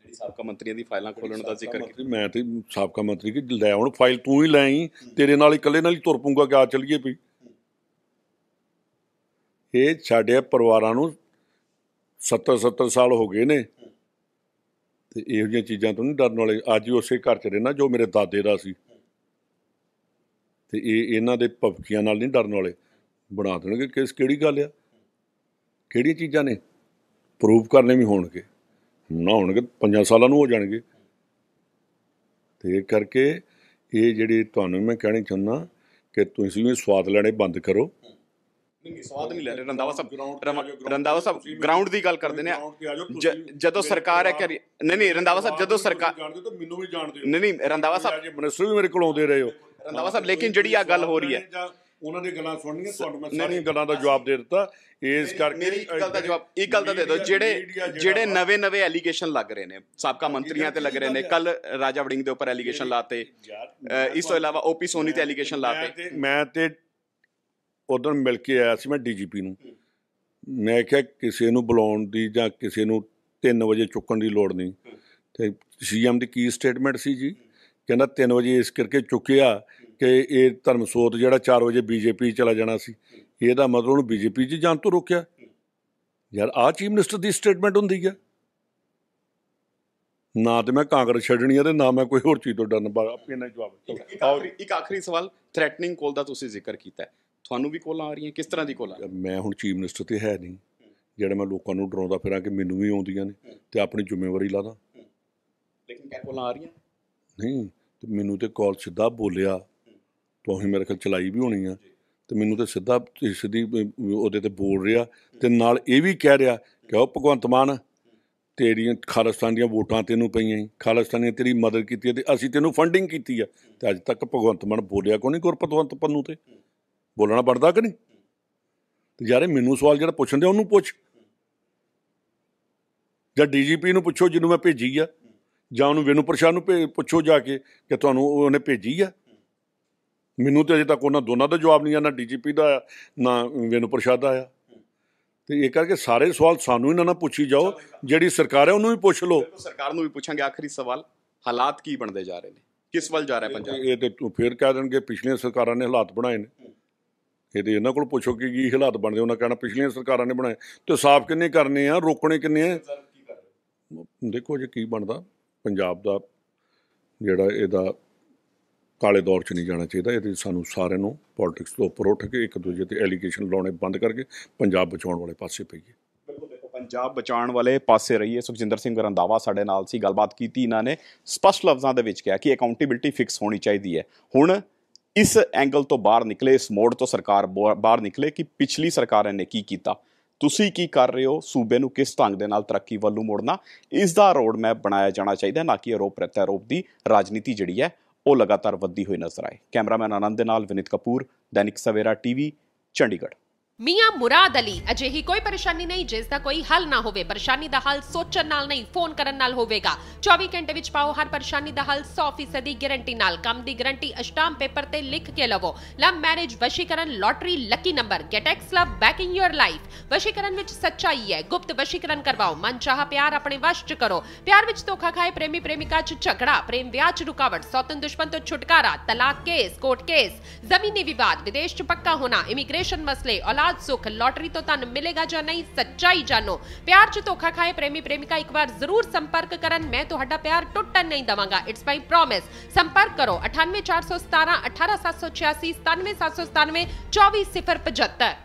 ਸਾਬਕਾ ਮੰਤਰੀਆਂ ਦੀ ਫਾਈਲਾਂ ਖੋਲ੍ਹਣ ਦਾ ਜ਼ਿਕਰ ਕੀਤਾ। ਮੈਂ ਤੇ ਸਾਬਕਾ ਮੰਤਰੀ ਕਿ ਲੈ ਹੁਣ ਫਾਈਲ ਤੂੰ ਹੀ ਲੈ ਆਈ, ਤੇਰੇ ਨਾਲ ਹੀ ਇਕੱਲੇ ਨਾਲ ਹੀ ਤੁਰ ਪਊਂਗਾ ਕਿ ਆ ਚੱਲੀਏ ਪਈ। ਇਹ ਸਾਡੇ ਪਰਿਵਾਰਾਂ ਨੂੰ 70 ਸਾਲ ਹੋ ਗਏ ਨੇ, ਤੇ ਇਹੋ ਜਿਹੀਆਂ ਚੀਜ਼ਾਂ ਤੋਂ ਨਹੀਂ ਡਰਨ ਵਾਲੇ। ਅੱਜ ਹੀ ਉਸੇ ਘਰ 'ਚ ਰਹਿਣਾ ਜੋ ਮੇਰੇ ਦਾਦੇ ਦਾ ਸੀ, ਤੇ ਇਹਨਾਂ ਦੇ ਭਵਕੀਆਂ ਨਾਲ ਨਹੀਂ ਡਰਨ ਵਾਲੇ। ਬਣਾ ਦੇਣਗੇ ਕੇਸ, ਕਿਹੜੀ ਗੱਲ ਆ, ਕਿਹੜੀਆਂ ਚੀਜ਼ਾਂ ਨੇ, ਪ੍ਰੂਫ ਕਰਨੇ ਵੀ ਹੋਣਗੇ, ਨਾ ਹੋਣਗੇ 5 ਸਾਲਾਂ ਨੂੰ ਹੋ ਜਾਣਗੇ। ਤੇ ਇਹ ਕਰਕੇ ਇਹ ਜਿਹੜੀ ਤੁਹਾਨੂੰ ਮੈਂ ਕਹਿਣਾ ਚਾਹੁੰਦਾ ਕਿ ਤੁਸੀਂ ਵੀ ਸਵਾਦ ਲੈਣੇ ਬੰਦ ਕਰੋ। ਨਹੀਂ, ਸਵਾਦ ਨਹੀਂ ਲੈ ਰਹੇ ਰੰਧਾਵਾ ਸਾਹਿਬ ਗਰਾਊਂਡ ਦੀ ਗੱਲ ਕਰਦੇ ਨੇ। ਜਦੋਂ ਸਰਕਾਰ ਹੈ ਕਰੀ ਨਹੀਂ ਰੰਧਾਵਾ ਸਾਹਿਬ, ਜਦੋਂ ਸਰਕਾਰ ਮੈਨੂੰ ਵੀ ਜਾਣਦੇ ਹੋ, ਨਹੀਂ ਰੰਧਾਵਾ ਸਾਹਿਬ ਮਿਨਿਸਟਰ ਵੀ ਮੇਰੇ ਕੋਲ ਆਉਂਦੇ ਰਹੇ ਹੋ ਰੰਧਾਵਾ ਸਾਹਿਬ, ਲੇਕਿਨ ਜਿਹੜੀ ਆ ਗੱਲ ਹੋ ਰਹੀ ਹੈ ਉਹਨਾਂ ਦੀਆਂ ਗੱਲਾਂ ਸੁਣਨੀਆਂ, ਤੁਹਾਨੂੰ ਮੈਂ ਸਾਰੀਆਂ ਗੱਲਾਂ ਦਾ ਜਵਾਬ ਦੇ ਦਿੱਤਾ। ਇਸ ਕਰਕੇ ਮੇਰੀ ਇੱਕ ਗੱਲ ਦਾ ਜਵਾਬ, ਇੱਕ ਗੱਲ ਦਾ ਦੇ ਦਿਓ, ਜਿਹੜੇ ਨਵੇਂ ਐਲੀਗੇਸ਼ਨ ਲੱਗ ਰਹੇ ਨੇ ਸਾਬਕਾ ਮੰਤਰੀਆਂ ਤੇ ਲੱਗ ਰਹੇ ਨੇ। ਕੱਲ ਰਾਜਾ ਵੜਿੰਗ ਦੇ ਉੱਪਰ ਐਲੀਗੇਸ਼ਨ ਲਾਤੇ, ਇਸ ਤੋਂ ਇਲਾਵਾ ਓਪੀ ਸੋਨੀ ਤੇ ਐਲੀਗੇਸ਼ਨ ਲਾਤੇ। ਮੈਂ ਤੇ ਉਦੋਂ ਮਿਲ ਕੇ ਆਇਆ ਸੀ ਮੈਂ DGP ਨੂੰ, ਮੈਂ ਕਿਹਾ ਕਿਸੇ ਨੂੰ ਬੁਲਾਉਣ ਦੀ ਜਾਂ ਕਿਸੇ ਨੂੰ 3 ਵਜੇ ਚੁੱਕਣ ਦੀ ਲੋੜ ਨਹੀਂ। ਤੇ CM ਦੀ ਕੀ ਸਟੇਟਮੈਂਟ ਸੀ ਜੀ, ਕਹਿੰਦਾ 3 ਵਜੇ ਇਸ ਕਰਕੇ ਚੁੱਕਿਆ ਕਿ ਇਹ ਧਰਮਸੋਤ ਜਿਹੜਾ 4 ਵਜੇ BJP ਚਲਾ ਜਾਣਾ ਸੀ, ਇਹਦਾ ਮਤਲਬ ਉਹਨੂੰ BJP 'ਚ ਜਾਣ ਤੋਂ ਰੋਕਿਆ। ਯਾਰ ਆਹ ਚੀਫ ਮਿਨਿਸਟਰ ਦੀ ਸਟੇਟਮੈਂਟ ਹੁੰਦੀ ਆ। ਨਾ ਤੇ ਮੈਂ ਕਾਂਗਰਸ ਛੱਡਣੀ ਆ ਤੇ ਨਾ ਮੈਂ ਕੋਈ ਹੋਰ ਚੀਜ਼ ਤੋਂ ਡਰਨ। ਇਹਨਾਂ ਜਵਾਬ ਇੱਕ ਆਖਰੀ ਸਵਾਲ, ਥ੍ਰੈਟਨਿੰਗ ਕਾਲ ਦਾ ਤੁਸੀਂ ਜ਼ਿਕਰ ਕੀਤਾ, ਤੁਹਾਨੂੰ ਵੀ ਕਾਲਾਂ ਆ ਰਹੀਆਂ, ਕਿਸ ਤਰ੍ਹਾਂ ਦੀ ਕਾਲਾਂ? ਮੈਂ ਹੁਣ ਚੀਫ ਮਿਨਿਸਟਰ ਤੇ ਹੈ ਨਹੀਂ ਜਿਹੜਾ ਮੈਂ ਲੋਕਾਂ ਨੂੰ ਡਰਾਉਂਦਾ ਫਿਰਾਂ ਕਿ ਮੈਨੂੰ ਵੀ ਆਉਂਦੀਆਂ ਨੇ ਤੇ ਆਪਣੀ ਜ਼ਿੰਮੇਵਾਰੀ ਲਾਦਾ। ਲੇਕਿਨ ਕਿਆ ਕਾਲਾਂ ਆ ਰਹੀਆਂ? ਨਹੀਂ, ਤੇ ਮੈਨੂੰ ਤੇ ਕਾਲ ਸਿੱਧਾ ਬੋਲਿਆ, ਤੁਸੀਂ ਮੇਰੇ ਖਿਆਲ ਚਲਾਈ ਵੀ ਹੋਣੀ ਆ, ਤੇ ਮੈਨੂੰ ਤੇ ਸਿੱਧੀ ਉਹਦੇ ਤੇ ਬੋਲ ਰਿਹਾ, ਤੇ ਨਾਲ ਇਹ ਵੀ ਕਹਿ ਰਿਹਾ ਕਿ ਉਹ ਭਗਵੰਤ ਮਾਨ ਤੇਰੀਆਂ ਖਾਲਿਸਤਾਨ ਦੀਆਂ ਵੋਟਾਂ ਤੈਨੂੰ ਪਈਆਂ, ਖਾਲਿਸਤਾਨ ਨੇ ਤੇਰੀ ਮਦਦ ਕੀਤੀ ਅਤੇ ਅਸੀਂ ਤੈਨੂੰ ਫੰਡਿੰਗ ਕੀਤੀ ਆ। ਤੇ ਅੱਜ ਤੱਕ ਭਗਵੰਤ ਮਾਨ ਬੋਲਿਆ ਕੋਈ ਨਹੀਂ ਗੁਰਪਤਵੰਤ ਪੰਨੂ ਤੇ? ਬੋਲਣਾ ਬਣਦਾ ਕਿ ਨਹੀਂ? ਤੇ ਯਾਰ ਮੈਨੂੰ ਸਵਾਲ ਜਿਹੜਾ ਪੁੱਛਣ ਦੇ ਉਹਨੂੰ ਪੁੱਛ, ਜਾਂ DGP ਨੂੰ ਪੁੱਛੋ ਜਿਹਨੂੰ ਮੈਂ ਭੇਜੀ ਆ, ਜਾਂ ਉਹਨੂੰ ਵੇਣੂ ਪ੍ਰਸ਼ਾਦ ਨੂੰ ਪੁੱਛੋ ਜਾ ਕੇ ਕਿ ਤੁਹਾਨੂੰ ਉਹਨੇ ਭੇਜੀ ਆ। ਮੈਨੂੰ ਤਾਂ ਅਜੇ ਤੱਕ ਉਹਨਾਂ ਦੋਨਾਂ ਦਾ ਜਵਾਬ ਨਹੀਂ ਆ, ਨਾ DGP ਦਾ ਆਇਆ ਨਾ ਵੇਣੂ ਪ੍ਰਸ਼ਾਦ ਦਾ ਆਇਆ। ਤੇ ਇਹ ਕਰਕੇ ਸਾਰੇ ਸਵਾਲ ਸਾਨੂੰ ਇਹਨਾਂ ਨਾਲ ਪੁੱਛੀ ਜਾਓ, ਜਿਹੜੀ ਸਰਕਾਰ ਹੈ ਉਹਨੂੰ ਵੀ ਪੁੱਛ ਲਓ। ਸਰਕਾਰ ਨੂੰ ਵੀ ਪੁੱਛਾਂਗੇ। ਆਖਰੀ ਸਵਾਲ, ਹਾਲਾਤ ਕੀ ਬਣਦੇ ਜਾ ਰਹੇ ਨੇ, ਕਿਸ ਵੱਲ ਜਾ ਰਿਹਾ ਪੰਜਾਬ? ਇਹ ਤੇ ਫਿਰ ਕਹਿ ਦੇਣਗੇ ਪਿਛਲੀਆਂ ਸਰਕਾਰਾਂ ਨੇ ਹਾਲਾਤ ਬਣਾਏ ਨੇ। ਇਹਦੇ ਇਹਨਾਂ ਕੋਲ ਪੁੱਛੋ ਕਿ ਕੀ ਹਾਲਾਤ ਬਣਦੇ, ਉਹਨਾਂ ਕਹਿਣਾ ਪਿਛਲੀਆਂ ਸਰਕਾਰਾਂ ਨੇ ਬਣਾਏ। ਤੇ ਸਾਫ਼ ਕਿੰਨੇ ਕਰਨੇ ਆ, ਰੋਕਣੇ ਕਿੰਨੇ ਆ? ਦੇਖੋ ਜੇ ਕੀ ਬਣਦਾ ਪੰਜਾਬ ਦਾ, ਜਿਹੜਾ ਇਹਦਾ ਕਾਲੇ ਦੌਰ 'ਚ ਨਹੀਂ ਜਾਣਾ ਚਾਹੀਦਾ। ਇਹਦੇ ਸਾਨੂੰ ਸਾਰਿਆਂ ਨੂੰ ਪੋਲੀਟਿਕਸ ਤੋਂ ਉੱਪਰ ਉੱਠ ਕੇ ਇੱਕ ਦੂਜੇ 'ਤੇ ਐਲੀਗੇਸ਼ਨ ਲਾਉਣੇ ਬੰਦ ਕਰਕੇ ਪੰਜਾਬ ਬਚਾਉਣ ਵਾਲੇ ਪਾਸੇ ਪਈਏ। ਬਿਲਕੁਲ, ਦੇਖੋ ਪੰਜਾਬ ਬਚਾਉਣ ਵਾਲੇ ਪਾਸੇ ਰਹੀਏ। ਸੁਖਜਿੰਦਰ ਸਿੰਘ ਰੰਧਾਵਾ ਸਾਡੇ ਨਾਲ ਸੀ, ਗੱਲਬਾਤ ਕੀਤੀ। ਇਹਨਾਂ ਨੇ ਸਪਸ਼ਟ ਲਫ਼ਜ਼ਾਂ ਦੇ ਵਿੱਚ ਕਿਹਾ ਕਿ ਅਕਾਊਂਟੇਬਿਲਟੀ ਫਿਕਸ ਹੋਣੀ ਚਾਹੀਦੀ ਹੈ। ਹੁਣ ਇਸ ਐਂਗਲ ਤੋਂ ਬਾਹਰ ਨਿਕਲੇ, ਇਸ ਮੋੜ ਤੋਂ ਸਰਕਾਰ ਬਾਹਰ ਨਿਕਲੇ ਕਿ ਪਿਛਲੀ ਸਰਕਾਰਾਂ ਨੇ ਕੀ ਕੀਤਾ, ਤੁਸੀਂ ਕੀ ਕਰ ਰਹੇ ਹੋ, ਸੂਬੇ ਨੂੰ ਕਿਸ ਢੰਗ ਦੇ ਨਾਲ ਤਰੱਕੀ ਵੱਲੋਂ ਮੋੜਨਾ, ਇਸ ਦਾ ਰੋਡ ਮੈਪ ਬਣਾਇਆ ਜਾਣਾ ਚਾਹੀਦਾ, ਨਾ ਕਿ ਆਰੋਪ ਪ੍ਰਤਿਆਰੋਪ ਦੀ ਰਾਜਨੀਤੀ ਜਿਹੜੀ ਹੈ ਉਹ ਲਗਾਤਾਰ ਵੱਧਦੀ ਹੋਈ ਨਜ਼ਰ ਆਏ। ਕੈਮਰਾਮੈਨ ਆਨੰਦ ਦੇ ਨਾਲ ਵਿਨੀਤ ਕਪੂਰ, ਦੈਨਿਕ ਸਵੇਰਾ TV, ਚੰਡੀਗੜ੍ਹ। ਮੀਆਂ ਮੁਰਾਦ ਅਲੀ, ਅਜਿਹੀ ਕੋਈ ਪਰੇਸ਼ਾਨੀ ਨਹੀਂ ਜਿਸ ਦਾ ਕੋਈ ਹੱਲ ਨਾ ਹੋਵੇ। ਪਰੇਸ਼ਾਨੀ ਦਾ ਹੱਲ ਸੋਚਣ ਨਾਲ ਨਹੀਂ, ਫੋਨ ਕਰਨ ਨਾਲ ਹੋਵੇਗਾ। 24 ਘੰਟੇ ਵਿੱਚ ਪਾਓ ਹਰ ਪਰੇਸ਼ਾਨੀ ਦਾ ਹੱਲ 100% ਦੀ ਗਾਰੰਟੀ ਨਾਲ। ਕੰਮ ਦੀ ਗਾਰੰਟੀ ਅਸ਼ਟਾਮ ਪੇਪਰ ਤੇ ਲਿਖ ਕੇ ਲਵੋ। ਲਵ ਮੈਰਿਜ, ਵਸ਼ੀਕਰਨ, lottery, lucky number, get ex love, backing your life. ਵਸ਼ੀਕਰਨ ਵਿੱਚ ਸੱਚਾਈ ਹੈ। ਗੁਪਤ ਵਸ਼ੀਕਰਨ ਕਰਵਾਓ। ਮਨ ਚਾਹਾ ਪਿਆਰ ਆਪਣੇ ਵਸ਼ ਚ ਕਰੋ। ਪਿਆਰ ਵਿੱਚ ਧੋਖਾ ਖਾਏ ਪ੍ਰੇਮੀ ਪ੍ਰੇਮਿਕਾ ਚ ਝਗੜਾ, ਪ੍ਰੇਮ ਵਿਆਹ ਚ ਰੁਕਾਵਟ, ਸੌਤਨ ਦੁਸ਼ਮਣ ਤੋਂ ਛੁਟਕਾਰਾ, ਤਲਾਕ ਕੇਸ, ਕੋਰਟ ਕੇਸ, ਜ਼ਮੀਨੀ ਵਿਵਾਦ, ਵਿਦੇਸ਼ ਚ ਪੱਕਾ ਹੋਣਾ, ਇਮੀਗ੍ਰੇਸ਼ਨ ਮਸਲੇ, ਔਲਾਦ ਸੁੱਖ, ਲੋਟਰੀ ਤੋਂ ਤੁਹਾਨੂੰ ਮਿਲੇਗਾ ਜਾਂ ਨਹੀਂ, ਸੱਚਾਈ ਜਾਣੋ। ਪਿਆਰ 'ਚ ਧੋਖਾ ਖਾਏ ਪ੍ਰੇਮੀ ਪ੍ਰੇਮਿਕਾ ਇੱਕ ਵਾਰ ਜ਼ਰੂਰ ਸੰਪਰਕ ਕਰਨ। ਮੈਂ ਤੁਹਾਡਾ ਪਿਆਰ ਟੁੱਟਣ ਨਹੀਂ ਦਵਾਂਗਾ। It's my promise. ਸੰਪਰਕ ਕਰੋ 98417 18786 97797 24075।